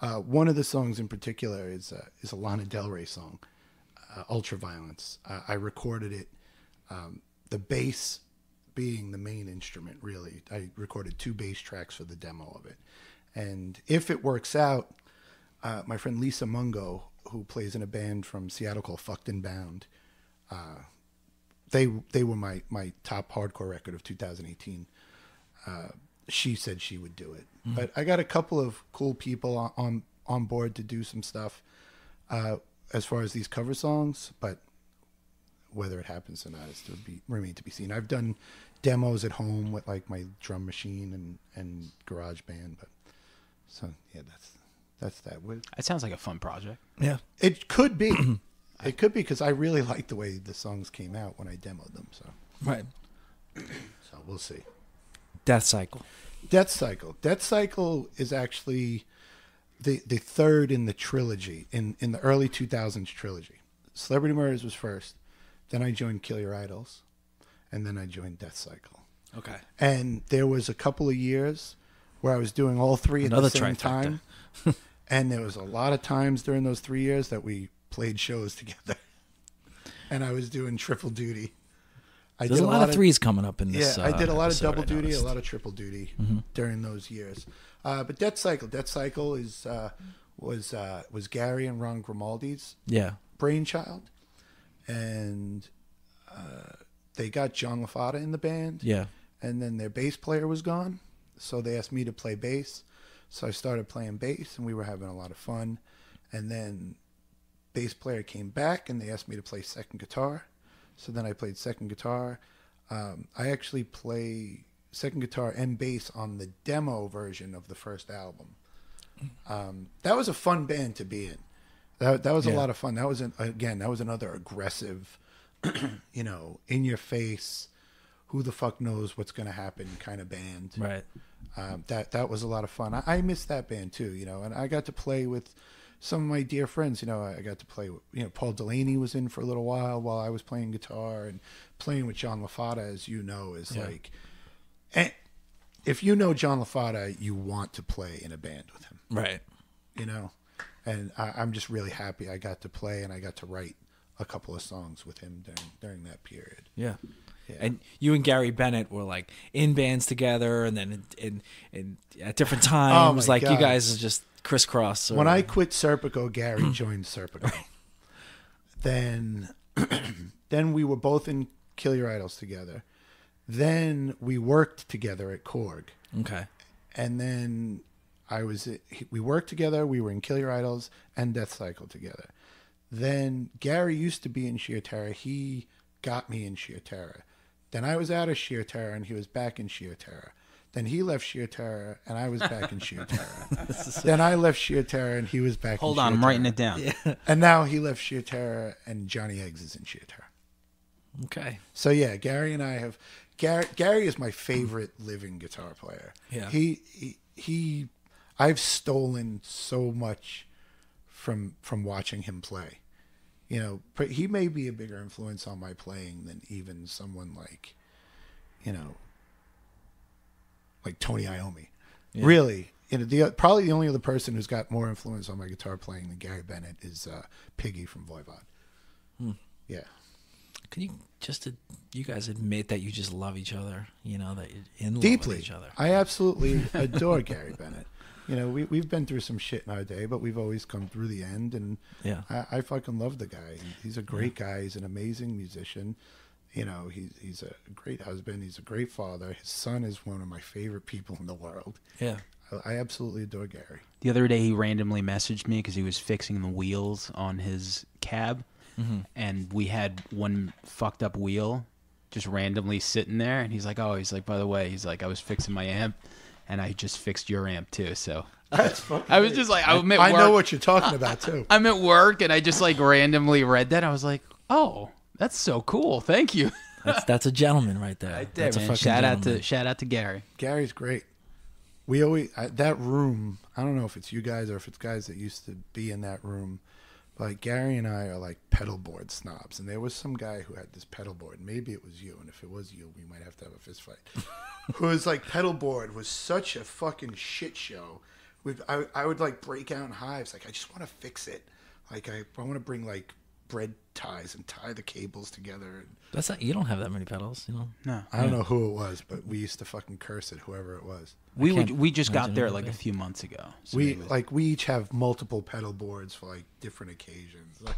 One of the songs in particular is a Lana Del Rey song, Ultraviolence. I recorded it, the bass being the main instrument, really. I recorded 2 bass tracks for the demo of it. And if it works out, my friend Lisa Mungo, who plays in a band from Seattle called Fucked and Bound, they were my top hardcore record of 2018. She said she would do it. But I got a couple of cool people on board to do some stuff as far as these cover songs, but whether it happens or not is to remain to be seen. I've done demos at home with like my drum machine and garage band, but so yeah, that's that. It sounds like a fun project. Yeah. It could be. It could be, because I really like the way the songs came out when I demoed them. So Right. we'll see. Death Cycle. Death Cycle. Death Cycle is actually the third in the trilogy, in the early 2000s trilogy. Celebrity Murders was first. Then I joined Kill Your Idols, and then I joined Death Cycle. Okay. And there was a couple of years where I was doing all three at the same time. And there was a lot of times during those 3 years that we played shows together. And I was doing triple duty. There's a lot of threes coming up in this. Yeah, I did a lot of double I duty, noticed. a lot of triple duty during those years. But Death Cycle is was Gary and Ron Grimaldi's brainchild, and they got John LaFata in the band. Yeah. And then their bass player was gone, so they asked me to play bass. So I started playing bass, and we were having a lot of fun. And then bass player came back, and they asked me to play second guitar. So then I played second guitar. I actually play second guitar and bass on the demo version of the first album. That was a fun band to be in. That was a lot of fun. That was another aggressive, in your face, who the fuck knows what's going to happen kind of band. Right. That was a lot of fun. I miss that band too, and I got to play with some of my dear friends. I got to play with, Paul Delaney was in for a little while I was playing guitar, and playing with John LaFata, as you know, is like, and if you know John LaFata, you want to play in a band with him. Right. And I'm just really happy I got to play and I got to write a couple of songs with him during that period. Yeah. And you and Gary Bennett were like in bands together, and then in at different times, my like God. you guys just crisscross. When I quit Serpico, Gary joined Serpico. Then we were both in Kill Your Idols together. Then we worked together at Korg. Okay. And then we worked together. We were in Kill Your Idols and Death Cycle together. Then Gary used to be in Sheer Terror. He got me in Sheer Terror. Then I was out of Sheer Terror and he was back in Sheer Terror. Then he left Sheer Terror and I was back in Sheer Terror. Then I left Sheer Terror and he was back in Sheer Terror. Hold on, I'm writing it down. Yeah. And now he left Sheer Terror and Johnny Eggs is in Sheer Terror. Okay. So yeah, Gary and I have... Gary is my favorite living guitar player. Yeah. I've stolen so much from watching him play. He may be a bigger influence on my playing than even someone like Tony Iommi. Yeah. Really, probably the only other person who's got more influence on my guitar playing than Gary Bennett is Piggy from Voivod. Yeah. Can you guys admit that you just love each other? That you're in love Deeply. with each other. I absolutely adore Gary Bennett. We've been through some shit in our day, but we've always come through the end. And Yeah. I fucking love the guy. He's a great guy. He's an amazing musician. He's a great husband. He's a great father. His son is one of my favorite people in the world. Yeah. I absolutely adore Gary. The other day he randomly messaged me because he was fixing the wheels on his cab. And we had one fucked up wheel just randomly sitting there, and he's like, by the way, I was fixing my amp, and I just fixed your amp too. So That's fucking I was great. just like, I'm at I work. know what you're talking about too. I'm at work, and I just randomly read that. I was like, oh, that's so cool. Thank you. That's a gentleman right there. That's a Man, fucking shout out to Gary. Gary's great. We always that room. I don't know if it's you guys or if it's guys that used to be in that room. Like Gary and I are like pedal board snobs, and there was some guy who had this pedal board. Maybe it was you, and if it was you, we might have to have a fist fight. Who was like, pedal board was such a fucking shit show. I would like break out in hives. Like, I just want to fix it. Like I want to bring like bread ties and tie the cables together. That's not. You don't have that many pedals, No, I don't know who it was, but we used to fucking curse it, whoever it was. we just got imagine there who like it a is. few months ago. So We maybe- we each have multiple pedal boards for like different occasions. Like,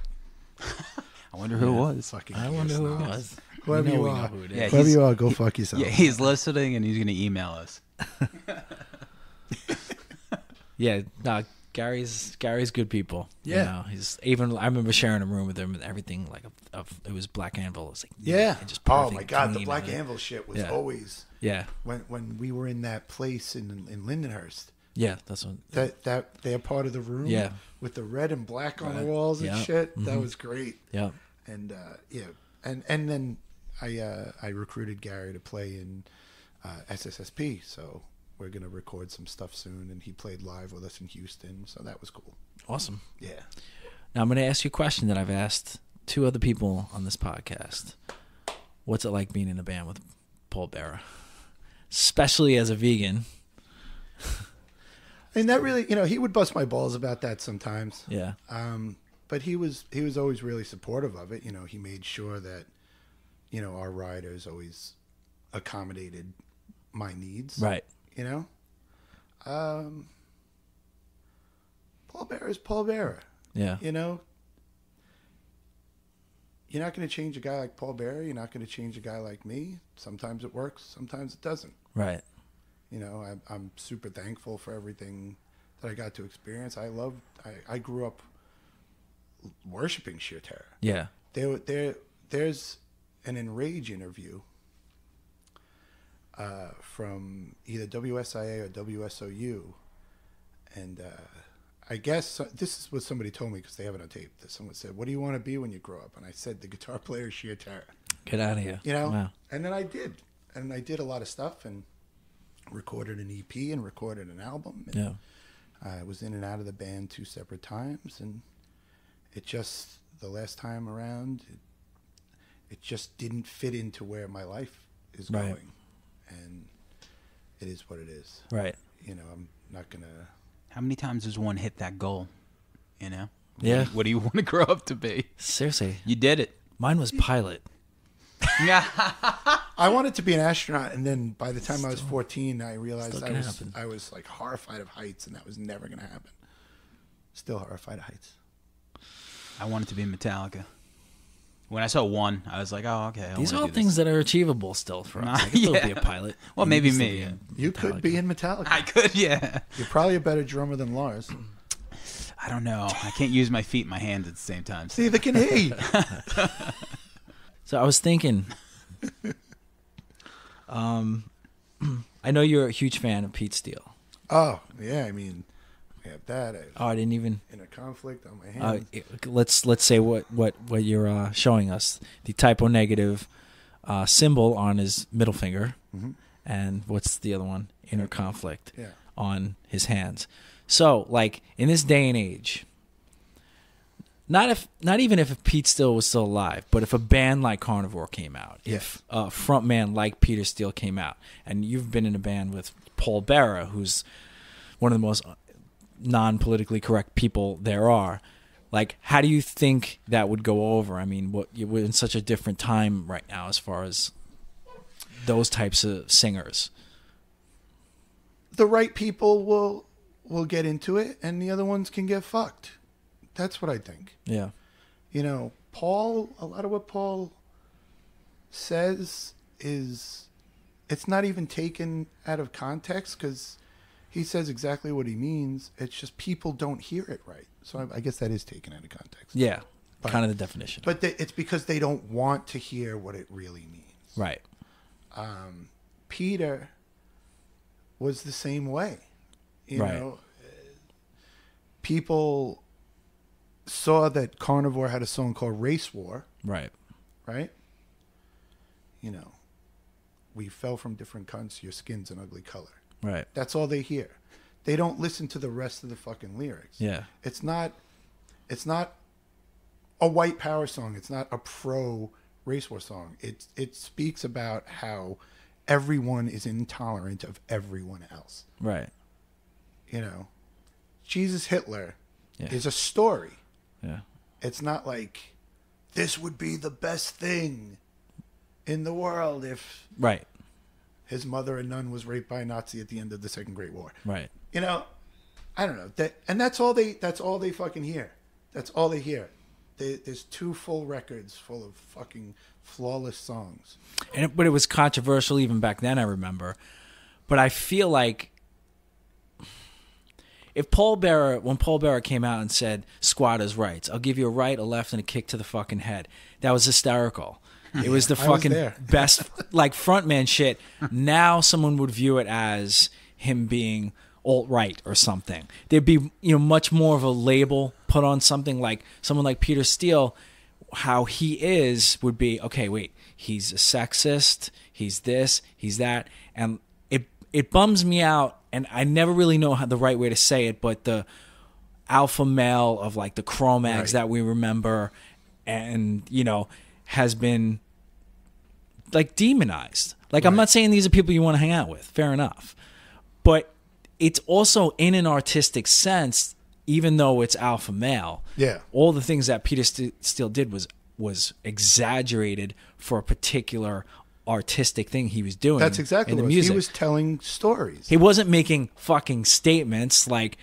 I wonder who it was. fucking I wonder who it snobs. was. Whoever We know you we are, know who it is. Yeah, whoever he's- you are, go fuck yourself. Yeah, he's listening and he's gonna email us. Yeah, no, Gary's good people. Yeah. He's even. I remember sharing a room with him and everything. Like it was Black Anvil. It's like Yeah. and just Oh perfect, my God, the clean, Black and- Anvil shit was Yeah. always Yeah, when we were in that place in Lindenhurst. yeah, that's what. That they're part of the room. Yeah. with the red and black on the Right. walls and Yeah. shit. That Mhm. was great. Yeah, And and then I recruited Gary to play in SSSP. So we're gonna record some stuff soon, and he played live with us in Houston. So that was cool. awesome. Yeah. Now I'm going to ask you a question that I've asked two other people on this podcast. What's it like being in a band with Paul Bearer? Especially as a vegan. And that really, he would bust my balls about that sometimes. Yeah. But he was always really supportive of it. He made sure that, our riders always accommodated my needs. Right. Paul Bearer is Paul Bearer. Yeah. You're not going to change a guy like Paul Bearer. You're not going to change a guy like me. Sometimes it works. Sometimes it doesn't. Right. I'm super thankful for everything that I got to experience. I grew up worshiping sheer terror. Yeah. There's an Enrage interview from either WSIA or WSOU, and I guess this is what somebody told me because they have it on tape. That someone said, "What do you want to be when you grow up?" And I said, "The guitar player, sheer terror." Get out of here. Wow. And then I did, and I did a lot of stuff and recorded an EP and recorded an album. And Yeah. I was in and out of the band 2 separate times, and it just the last time around, it just didn't fit into where my life is Right. going, and it is what it is. Right. I'm not gonna. How many times does one hit that goal? Yeah. What do you want to grow up to be? Seriously. You did it. Mine was pilot. Yeah. I wanted to be an astronaut, and then by the time I was 14, I realized still I gonna was happen. I was like horrified of heights, and that was never gonna happen. Still horrified of heights. I wanted to be Metallica. When I saw one, I was like, oh, okay. These are all things that are achievable still for us. I could still be a pilot. Well, You maybe could still me. be in You could Metallica. be in Metallica. I could, yeah. You're probably a better drummer than Lars. I don't know. I can't use my feet and my hands at the same time. So. Neither can he. So I was thinking, I know you're a huge fan of Pete Steele. Oh yeah, I mean, we have that. Oh, I didn't even. In a conflict on my hands. Let's say what you're showing us. The typo negative symbol on his middle finger, and what's the other one? Inner conflict Yeah. on his hands. So, like in this day and age, not even if Pete Steele was still alive, but if a band like Carnivore came out, if a frontman like Peter Steele came out, and you've been in a band with Paul Bearer, who's one of the most non-politically correct people there are, like, how do you think that would go over? I mean, we're in such a different time right now as far as those types of singers. The right people will get into it, and the other ones can get fucked. That's what I think. Yeah. Paul, a lot of what Paul says is, it's not even taken out of context because he says exactly what he means. It's just people don't hear it right. So I guess that is taken out of context. Yeah. But- kind of the definition. But it's because they don't want to hear what it really means. Right. Peter was the same way. Right. People saw that Carnivore had a song called Race War, Right. right? We fell from different cunts, your skin's an ugly color. Right. That's all they hear. They don't listen to the rest of the fucking lyrics. Yeah. It's not a white power song. It's not a pro race war song. It speaks about how everyone is intolerant of everyone else. Right. Jesus Hitler Yeah. is a story. Yeah. It's not like this would be the best thing in the world if Right. his mother, a nun, was raped by a Nazi at the end of the Second Great War. Right. I don't know. That's all they fucking hear. That's all they hear. There's 2 full records full of fucking flawless songs. But it was controversial even back then, I remember. But I feel like when Paul Bearer came out and said squatters' rights, I'll give you a right, a left, and a kick to the fucking head. That was hysterical. It was the I was fucking there. best, like, frontman shit. Now someone would view it as him being alt-right or something. There'd be, much more of a label put on something like someone like Peter Steele. How he is would be, okay, wait, he's a sexist, he's this, he's that, and it bums me out, and I never really know the right way to say it, but the alpha male of, like, the Cro-Mags Right. that we remember, and has been like demonized. Like, I'm not saying these are people you want to hang out with. Fair enough. But it's also in an artistic sense, even though it's alpha male. Yeah. All the things that Peter Steele did was exaggerated for a particular artistic thing he was doing. That's exactly in the what music. he was telling stories. He wasn't making fucking statements like,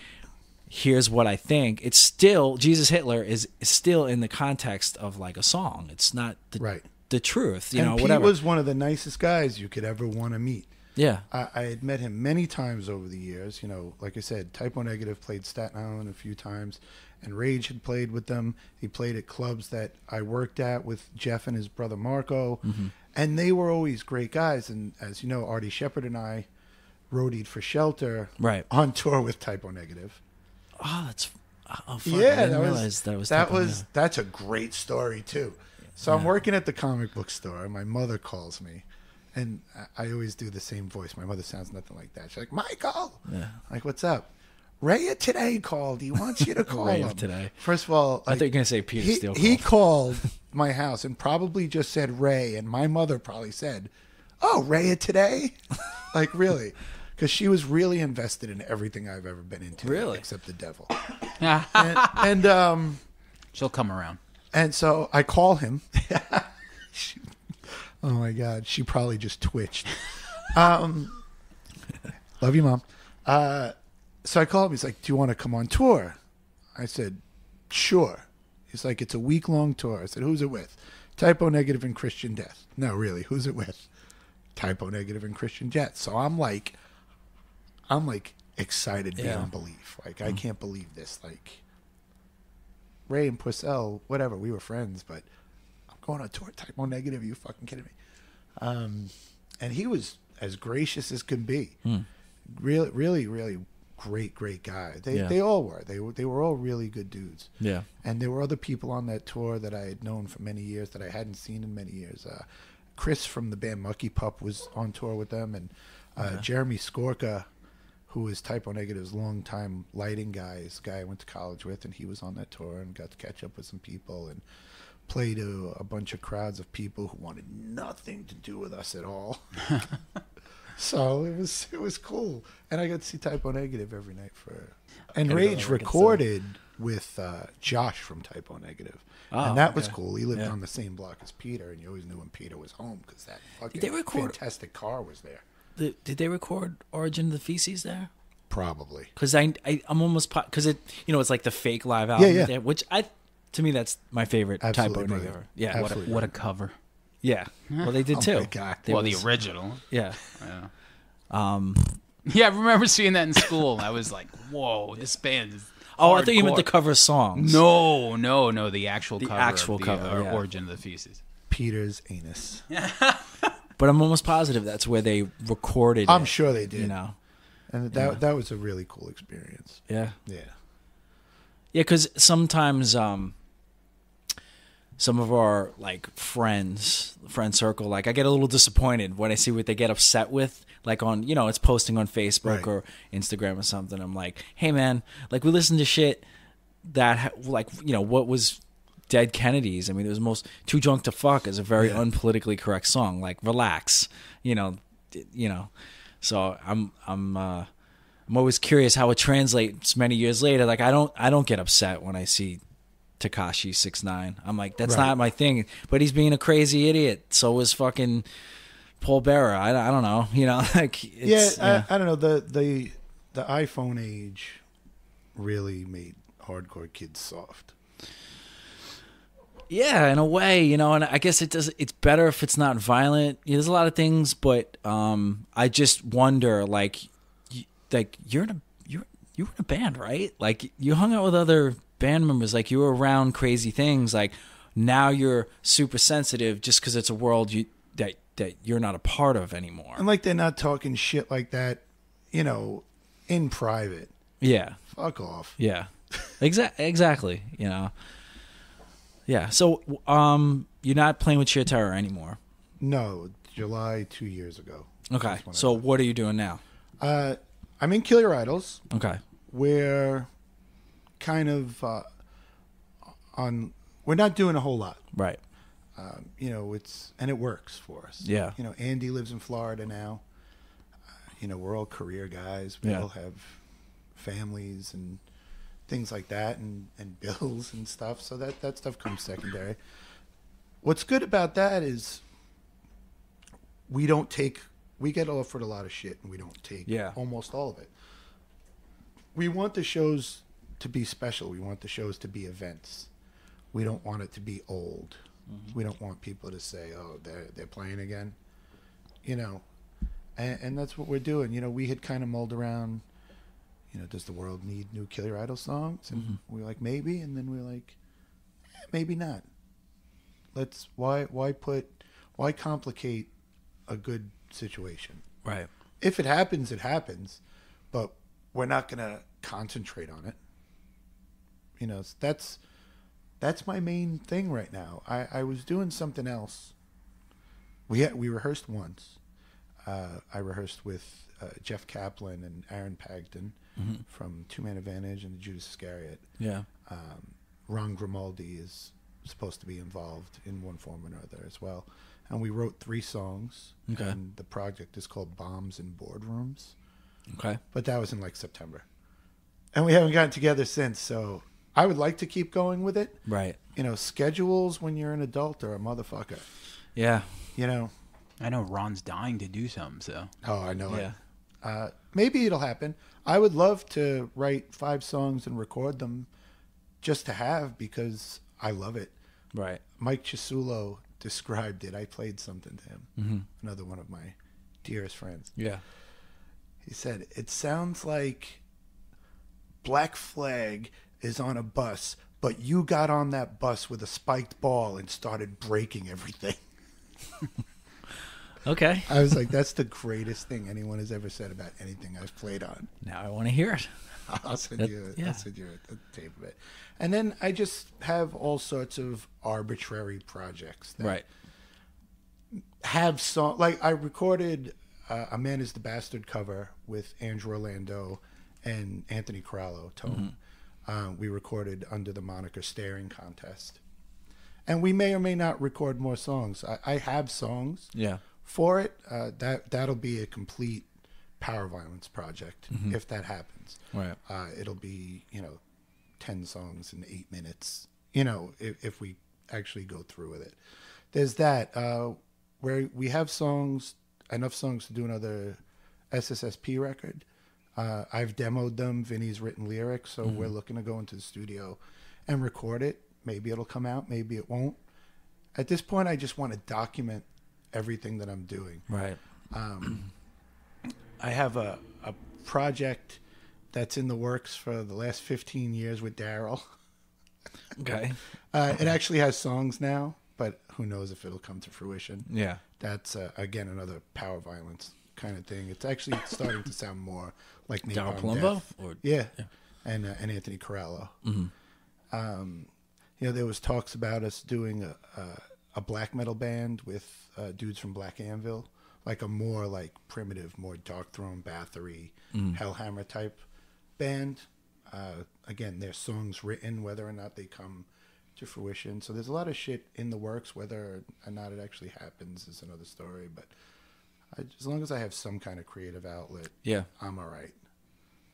here's what I think. It's still, Jesus Hitler is still in the context of like a song. It's not the truth, and Pete whatever. was one of the nicest guys you could ever want to meet. Yeah. I had met him many times over the years. Like I said, Typo Negative played Staten Island a few times, and Rage had played with them. He played at clubs that I worked at with Jeff and his brother Marco, and they were always great guys. And as you know, Artie Shepherd and I roadied for Shelter on tour with Typo Negative. Oh, that's... Oh, fuck. Yeah, I didn't realize that was... That's a great story, too. So I'm working at the comic book store, and my mother calls me. And I always do the same voice. My mother sounds nothing like that. She's like, Michael! Yeah. I'm like, what's up? Ray of Today called. He wants you to call Ray him. Of Today. First of all... I thought you were going to say Peter Steele He called my house and probably just said Ray, and my mother probably said, oh, Ray of Today? Like, really? Because she was really invested in everything I've ever been into. Really? Except the devil. and she'll come around. And so I call him. Oh my God, she probably just twitched. Love you, Mom. So I called him. He's like, do you want to come on tour? I said, sure. He's like, it's a week-long tour. I said, who's it with? Typo Negative and Christian Death. No, really, who's it with? Typo Negative and Christian Death. So I'm like excited beyond belief. Like, I can't believe this. Like, Ray and Purcell, whatever, we were friends, but I'm going on tour, Typo Negative. Are you fucking kidding me? And he was as gracious as could be. Really, really, really great guy. They all were. They were all really good dudes. Yeah. And there were other people on that tour that I had known for many years that I hadn't seen in many years. Chris from the band Mucky Pup was on tour with them, and Jeremy Skorka, who is Typo Negative's longtime lighting guy, is a guy I went to college with, and he was on that tour and got to catch up with some people and play to a bunch of crowds of people who wanted nothing to do with us at all. So it was cool, and I got to see Typo Negative every night and Rage recorded with Josh from Typo Negative, and that was cool. He lived on the same block as Peter, and you always knew when Peter was home because that fucking fantastic car was there. Did they record Origin of the Feces there? Probably. Because I'm almost because it's like the fake live album. Yeah. Which to me that's my favorite Absolutely Typo Negative ever. Yeah. What a cover. Yeah. Well, they did too. My God. The original. Yeah. Yeah, I remember seeing that in school. I was like, "Whoa, this band is." Oh, I thought you meant the cover songs. No, the actual cover. The actual cover. yeah. Origin of the Feces. Peter's anus. But I'm almost positive that's where they recorded I'm it, sure they did. And that was a really cool experience. Yeah. Yeah. Yeah, because sometimes some of our like friend circle, like I get a little disappointed when I see what they get upset with, like on it's posting on Facebook or Instagram or something. I'm like, hey man, like we listen to shit that what was Dead Kennedys. I mean, it was most Too Drunk to Fuck is a very unpolitically correct song. Like relax, So I'm always curious how it translates many years later. Like I don't get upset when I see Tekashi 6ix9ine. I'm like, that's not my thing. But he's being a crazy idiot. So was fucking Paul Bearer. I don't know. Like it's, I don't know. The iPhone age really made hardcore kids soft. Yeah, in a way, and I guess it's better if it's not violent. There's a lot of things, but I just wonder, like you're in a band, right? Like you hung out with other band members, like you were around crazy things. Like now you're super sensitive just because it's a world that you're not a part of anymore. And like they're not talking shit like that, in private. Yeah. Fuck off. Yeah. Exactly. Yeah. So, you're not playing with Sheer Terror anymore? No, July 2 years ago. Okay. So, what are you doing now? I'm in Kill Your Idols. Okay. We're kind of we're not doing a whole lot. Right. You know, and it works for us. Yeah. You know, Andy lives in Florida now. You know, we're all career guys. We all have families and things like that, and bills and stuff. So that stuff comes secondary. What's good about that is we get offered a lot of shit, and we don't take almost all of it. We want the shows to be special. We want the shows to be events. We don't want it to be old. We don't want people to say, "Oh, they're playing again," you know. And that's what we're doing. You know, we had kind of mulled around. You know, does the world need new Killer Idol songs? And we were like, maybe. And then we were like, maybe not. Why complicate a good situation? Right. If it happens, it happens. But we're not going to concentrate on it. You know, that's my main thing right now. I was doing something else. We rehearsed once. I rehearsed with Jeff Kaplan and Aaron Pagden from Two Man Advantage and the Judas Iscariot. Yeah. Ron Grimaldi is supposed to be involved in one form or another as well. And we wrote 3 songs. Okay. And the project is called Bombs in Boardrooms. Okay. But that was in like September. And we haven't gotten together since, so I would like to keep going with it. Right. You know, schedules when you're an adult are a motherfucker. Yeah. You know. I know Ron's dying to do something, so. Oh, I know Yeah. it. Maybe it'll happen. I would love to write 5 songs and record them just to have, because I love it. Right. Mike Chisulo described it. I played something to him. Another one of my dearest friends. Yeah. He said, it sounds like Black Flag is on a bus, but you got on that bus with a spiked ball and started breaking everything. Okay. I was like, that's the greatest thing anyone has ever said about anything I've played on. Now I want to hear it. I'll send you yeah. I'll send you a tape of it. And then I just have all sorts of arbitrary projects that Right. have like I recorded A Man is the Bastard cover with Andrew Orlando and Anthony Corallo, Tone. We recorded under the moniker Staring Contest. And we may or may not record more songs. I have songs for it. That'll be a complete power violence project if that happens. Right. It'll be, 10 songs in 8 minutes, if we actually go through with it. There's that, where we have enough songs to do another SSSP record. I've demoed them. Vinny's written lyrics, so we're looking to go into the studio and record it. Maybe it'll come out, maybe it won't. At this point, I just want to document everything that I'm doing. Right. I have a project that's in the works for the last 15 years with Daryl. Okay. It actually has songs now, but who knows if it'll come to fruition. Yeah. That's, again, another power violence kind of thing. It's actually starting to sound more like Daryl Napalm Palumbo? Death. Or Yeah. And Anthony Corallo. There was talks about us doing a black metal band with dudes from Black Anvil, like a more like primitive, more Dark Throne, Bathory, Hellhammer type band. Again, there's songs written, whether or not they come to fruition. So there's a lot of shit in the works. Whether or not it actually happens is another story. But as long as I have some kind of creative outlet, I'm all right.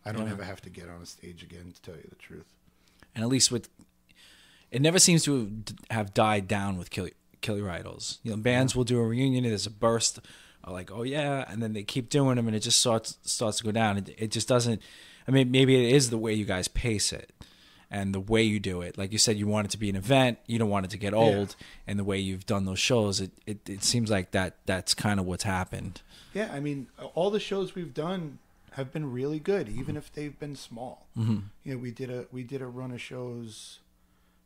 I don't ever have to get on a stage again, to tell you the truth. And at least it never seems to have died down with Killer Idols. Bands will do a reunion, there's a burst, like, oh yeah, and then they keep doing them, and it just starts to go down. It just doesn't. I mean, maybe it is the way you guys pace it, and the way you do it. Like you said, you want it to be an event. You don't want it to get old, and the way you've done those shows, it seems like that's kind of what's happened. Yeah, I mean, all the shows we've done have been really good, even if they've been small. We did a run of shows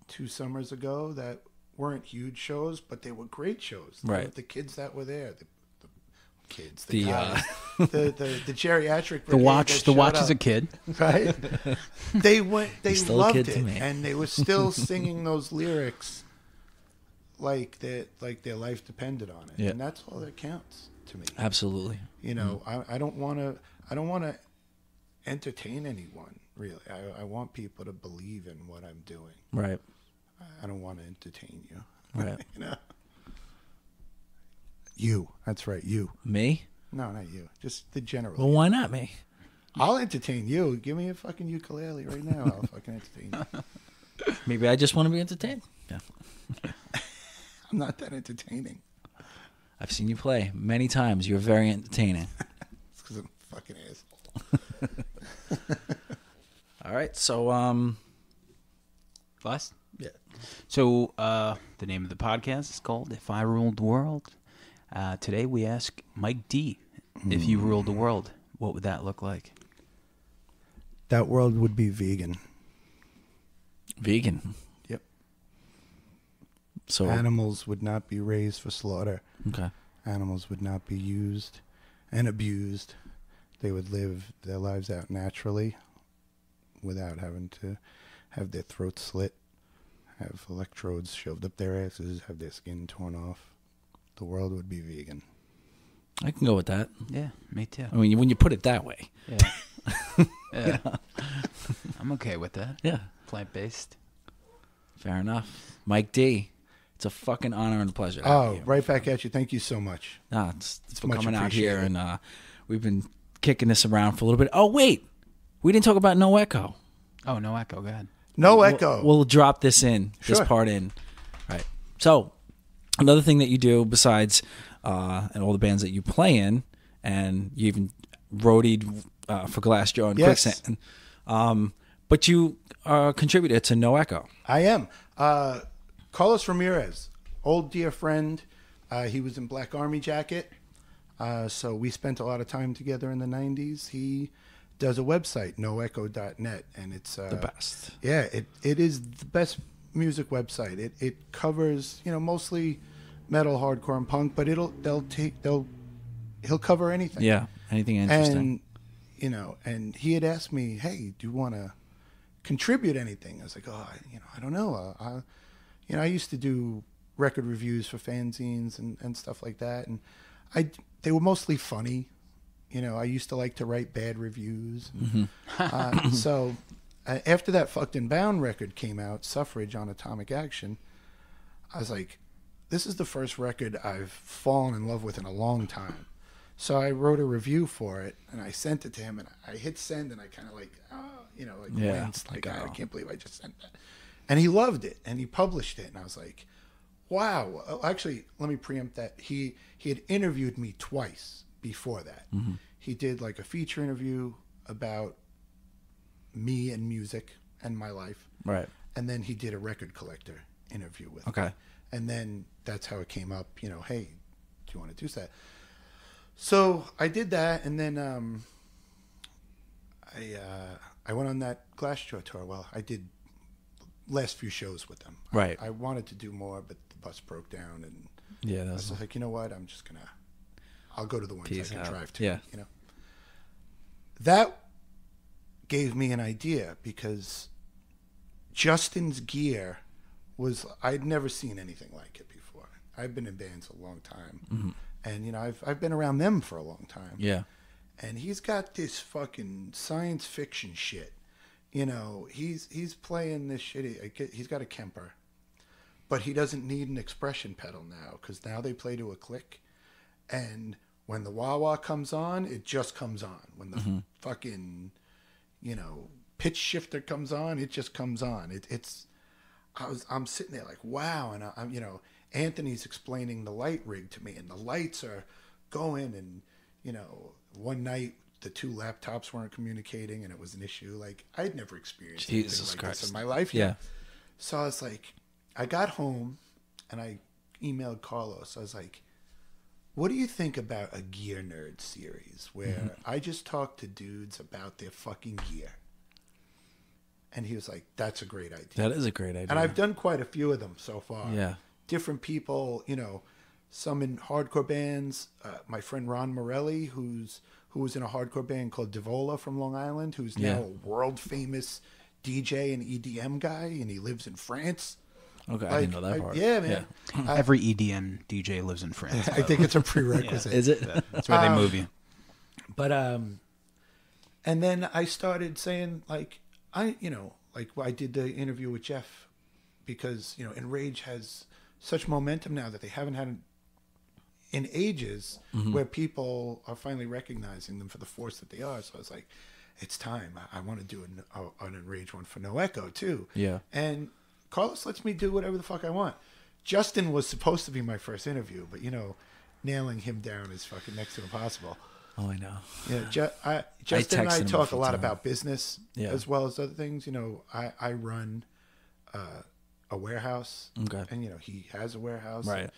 2 summers ago that weren't huge shows, but they were great shows. Right. The kids that were there, the kids, The, guys, the geriatric. The watch is a kid, right? They still a kid loved to it, me. and they were still singing those lyrics like their life depended on it, and that's all that counts to me. Absolutely. I don't want to entertain anyone, really. I want people to believe in what I'm doing. Right. I don't want to entertain you. Right. You know. You. That's right. You. Me? No, not you. Just the general. Well, why not me? I'll entertain you. Give me a fucking ukulele right now. I'll fucking entertain you. Maybe I just want to be entertained. Yeah. I'm not that entertaining. I've seen you play many times. You're very entertaining. It's because I'm a fucking asshole. All right. So, Last? yeah. So the name of the podcast is called If I Ruled the World. Today we ask Mike D, if you ruled the world, what would that look like? That world would be vegan. Vegan. Yep. So, Animals would not be raised for slaughter. okay. Animals would not be used and abused. They would live their lives out naturally without having to have their throats slit, have electrodes shoved up their asses, have their skin torn off. The world would be vegan. I can go with that. Yeah, me too. I mean, when you put it that way. Yeah. Yeah. I'm okay with that. Yeah. Plant-based. Fair enough. Mike D, it's a fucking honor and a pleasure to have Oh, you. right back at you. Thank you so much. Nah, it's for much coming out here, appreciated. and we've been kicking this around for a little bit. Oh, wait. We didn't talk about No Echo. Oh, no echo. Go ahead. No echo. We'll drop this in, this Sure. part in. Right. So, another thing that you do besides and all the bands that you play in, and you even roadied for Glassjaw and Yes. Quicksand, but you contributed to No Echo. I am. Carlos Ramirez, old dear friend. He was in Black Army Jacket. So we spent a lot of time together in the 90s. He does a website, noecho.net, and it's The best. Yeah, it is the best music website. It covers, mostly metal, hardcore, and punk, but he'll cover anything. Yeah. Anything interesting? And he had asked me, "Hey, do you want to contribute anything?" I was like, "Oh, I don't know. I used to do record reviews for fanzines and stuff like that, and they were mostly funny. I used to like to write bad reviews. So after that Fucked and Bound record came out, Suffrage on Atomic Action, I was like, this is the first record I've fallen in love with in a long time. So I wrote a review for it, and I sent it to him, and I hit send, and I kind of winced, like, I can't believe I just sent that. And he loved it, and he published it, and I was like, wow. Actually, let me preempt that. He had interviewed me twice before that. He did like a feature interview about me and music and my life. Right. And then he did a record collector interview with me. Okay. And then that's how it came up, hey, do you want to do that? So I did that, and then I went on that Glassjaw tour. Well, I did last few shows with them. Right. I wanted to do more, but the bus broke down, and Yeah, I that's was like, you know what? I'll go to the ones Peace I can out. drive to. Yeah. That gave me an idea, because Justin's gear I'd never seen anything like it before. I've been in bands a long time, and I've been around them for a long time. Yeah. And he's got this fucking science fiction shit. He's playing this shit. He's got a Kemper, but he doesn't need an expression pedal now, because now they play to a click, and when the wah-wah comes on, it just comes on. When the fucking, pitch shifter comes on, it just comes on. I'm sitting there like, wow. And I'm, Anthony's explaining the light rig to me, and the lights are going, and, one night the two laptops weren't communicating, and it was an issue. Like, I'd never experienced Jesus anything like Christ. this in my life. Yeah. So I was like, I got home and I emailed Carlos. I was like, what do you think about a Gear Nerd series where I just talk to dudes about their fucking gear? And he was like, that's a great idea. That is a great idea. And I've done quite a few of them so far. Yeah. Different people, some in hardcore bands. My friend Ron Morelli, who was in a hardcore band called Devola from Long Island, who's now a world famous DJ and EDM guy, and he lives in France. Okay, I didn't know that part. Yeah, man. Every EDM DJ lives in France. I think it's a prerequisite. Is it? That's where they move you. But and then I started saying, like, like I did the interview with Jeff because Enrage has such momentum now that they haven't had in ages, where people are finally recognizing them for the force that they are. So it's like, it's time. I want to do an Enrage one for No Echo too. Yeah. And Carlos lets me do whatever the fuck I want. Justin was supposed to be my first interview, but nailing him down is fucking next to impossible. Oh, I know. Yeah, Justin and I texted him talk a few lot times. about business as well as other things. I run a warehouse, Okay. and he has a warehouse. Right. And,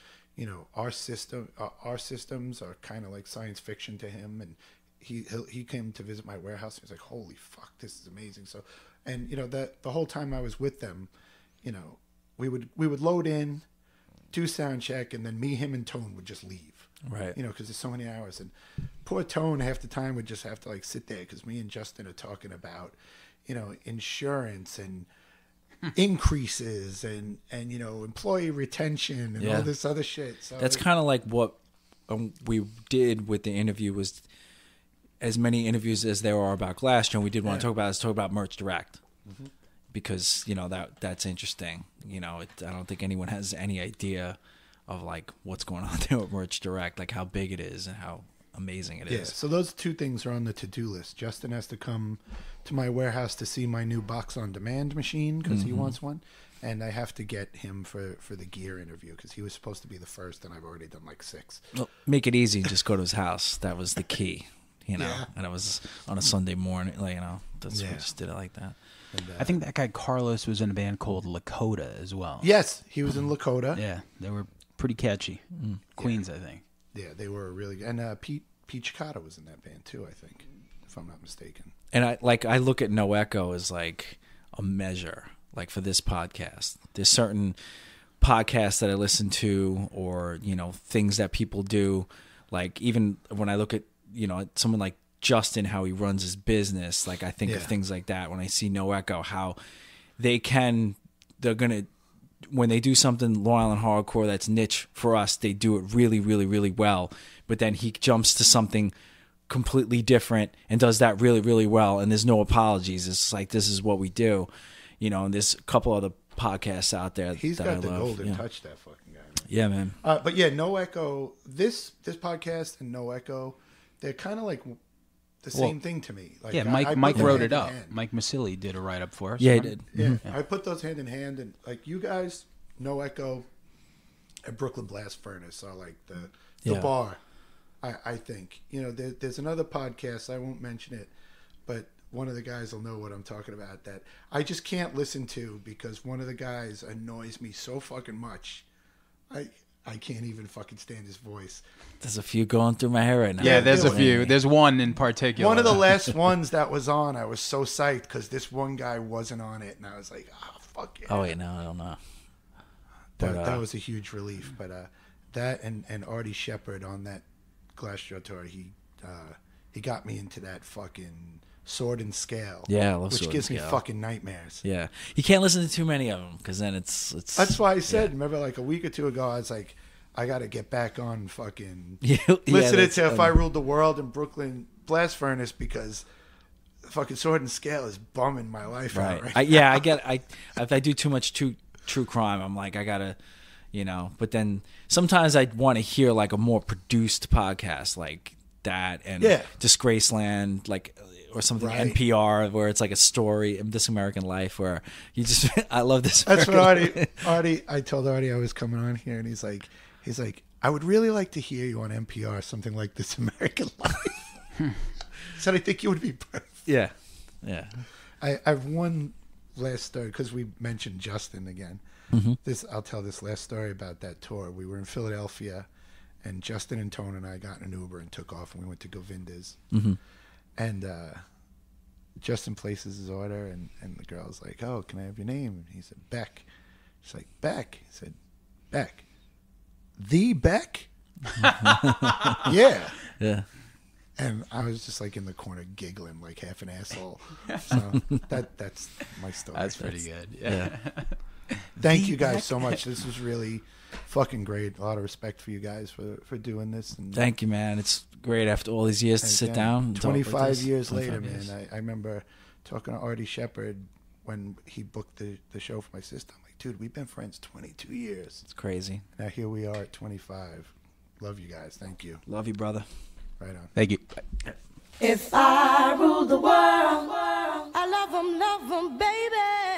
our systems are kind of like science fiction to him, and he came to visit my warehouse. And he was like, "Holy fuck, this is amazing!" So, and that the whole time I was with them, we would load in, do sound check, and then me, him, and Tone would just leave. Right. Because there's so many hours, and poor Tone half the time would just have to like sit there because me and Justin are talking about, insurance and increases and employee retention and all this other shit. So that's kind of like what we did with the interview, was as many interviews as there are about Glassjaw, and we did want to talk about Merch Direct. Because that's interesting. I don't think anyone has any idea of like what's going on there with Merch Direct, like how big it is and how amazing it is. Yeah, so those two things are on the to-do list. Justin has to come to my warehouse to see my new box on demand machine because he wants one, and I have to get him for the gear interview because he was supposed to be the first, and I've already done like 6. Well, make it easy and just go to his house. That was the key, Yeah. And it was on a Sunday morning, we just did it like that. And, I think that guy Carlos was in a band called Lakota as well. yes, he was in Lakota. Yeah, they were pretty catchy. Queens, I think. Yeah, they were really good. And Pete Chicata was in that band too, I think, if I'm not mistaken. And I look at No Echo as like a measure, like for this podcast. There's certain podcasts that I listen to, or things that people do. Like even when I look at someone like Justin, how he runs his business, like I think of things like that. When I see No Echo, how they're gonna, when they do something Long Island hardcore that's niche for us, they do it really, really, really well. But then he jumps to something completely different and does that really, really well. And there's no apologies. It's like, this is what we do, and there's a couple other podcasts out there. He's that got I the love. golden touch, that fucking guy. Man. Yeah, man. But yeah, No Echo. This podcast and No Echo, they're kind of like the same thing to me. Like, Yeah, I Mike put them wrote hand it in up. hand. Mike Masilli did a write up for us. Yeah, he right? did. Yeah, I put those hand in hand, and like you guys, No Echo, and Brooklyn Blast Furnace are like the bar. I think there's another podcast, I won't mention it, but one of the guys will know what I'm talking about, that I just can't listen to because one of the guys annoys me so fucking much. I can't even fucking stand his voice. There's a few going through my hair right now. Yeah, there's a Yeah. few. There's one in particular. One of the last ones that was on, I was so psyched because this one guy wasn't on it, and I was like, fuck yeah. Oh wait, no, I don't know. But, That was a huge relief. But that and Artie Shepherd on that Glassjaw tour, he got me into that fucking Sword and Scale. Yeah, I love which Sword and gives me Scale. fucking nightmares. Yeah, you can't listen to too many of them because then it's. That's why I said, remember, like a week or two ago, I was like, I got to get back on fucking listening that's, to If I Ruled the World and Brooklyn Blast Furnace because fucking Sword and Scale is bumming my life out right I get. If I do too much true crime, I'm like, I gotta, But then sometimes I want to hear like a more produced podcast like that, and Disgraceland, like, or something Right. NPR where it's like a story of This American Life, where you just I love this. That's what American Artie. I told Artie I was coming on here, and he's like, I would really like to hear you on NPR, something like This American Life. Said I think you would be perfect. Yeah. I've one last story because we mentioned Justin again. I'll tell this last story about that tour. We were in Philadelphia, and Justin and Tone and I got in an Uber and took off, and we went to Govinda's. And Justin places his order, and the girl's like, "Oh, can I have your name?" And he said, "Beck." She's like, "Beck?" He said, "Beck." The Beck? Yeah. Yeah. And I was just like in the corner giggling like half an asshole. So that's my story. That's pretty good. Yeah. Thank you guys so much. This was really fucking great. A lot of respect for you guys for doing this. And Thank you, man. It's great after all these years to sit down. And talk with 25 us. years 25 later, years. man. I remember talking to Artie Shepherd when he booked the show for my sister. I'm like, dude, we've been friends 22 years. It's crazy. Now here we are at 25. Love you guys. Thank you. Love you, brother. Right on. Thank you. If I rule the world, I love 'em, baby.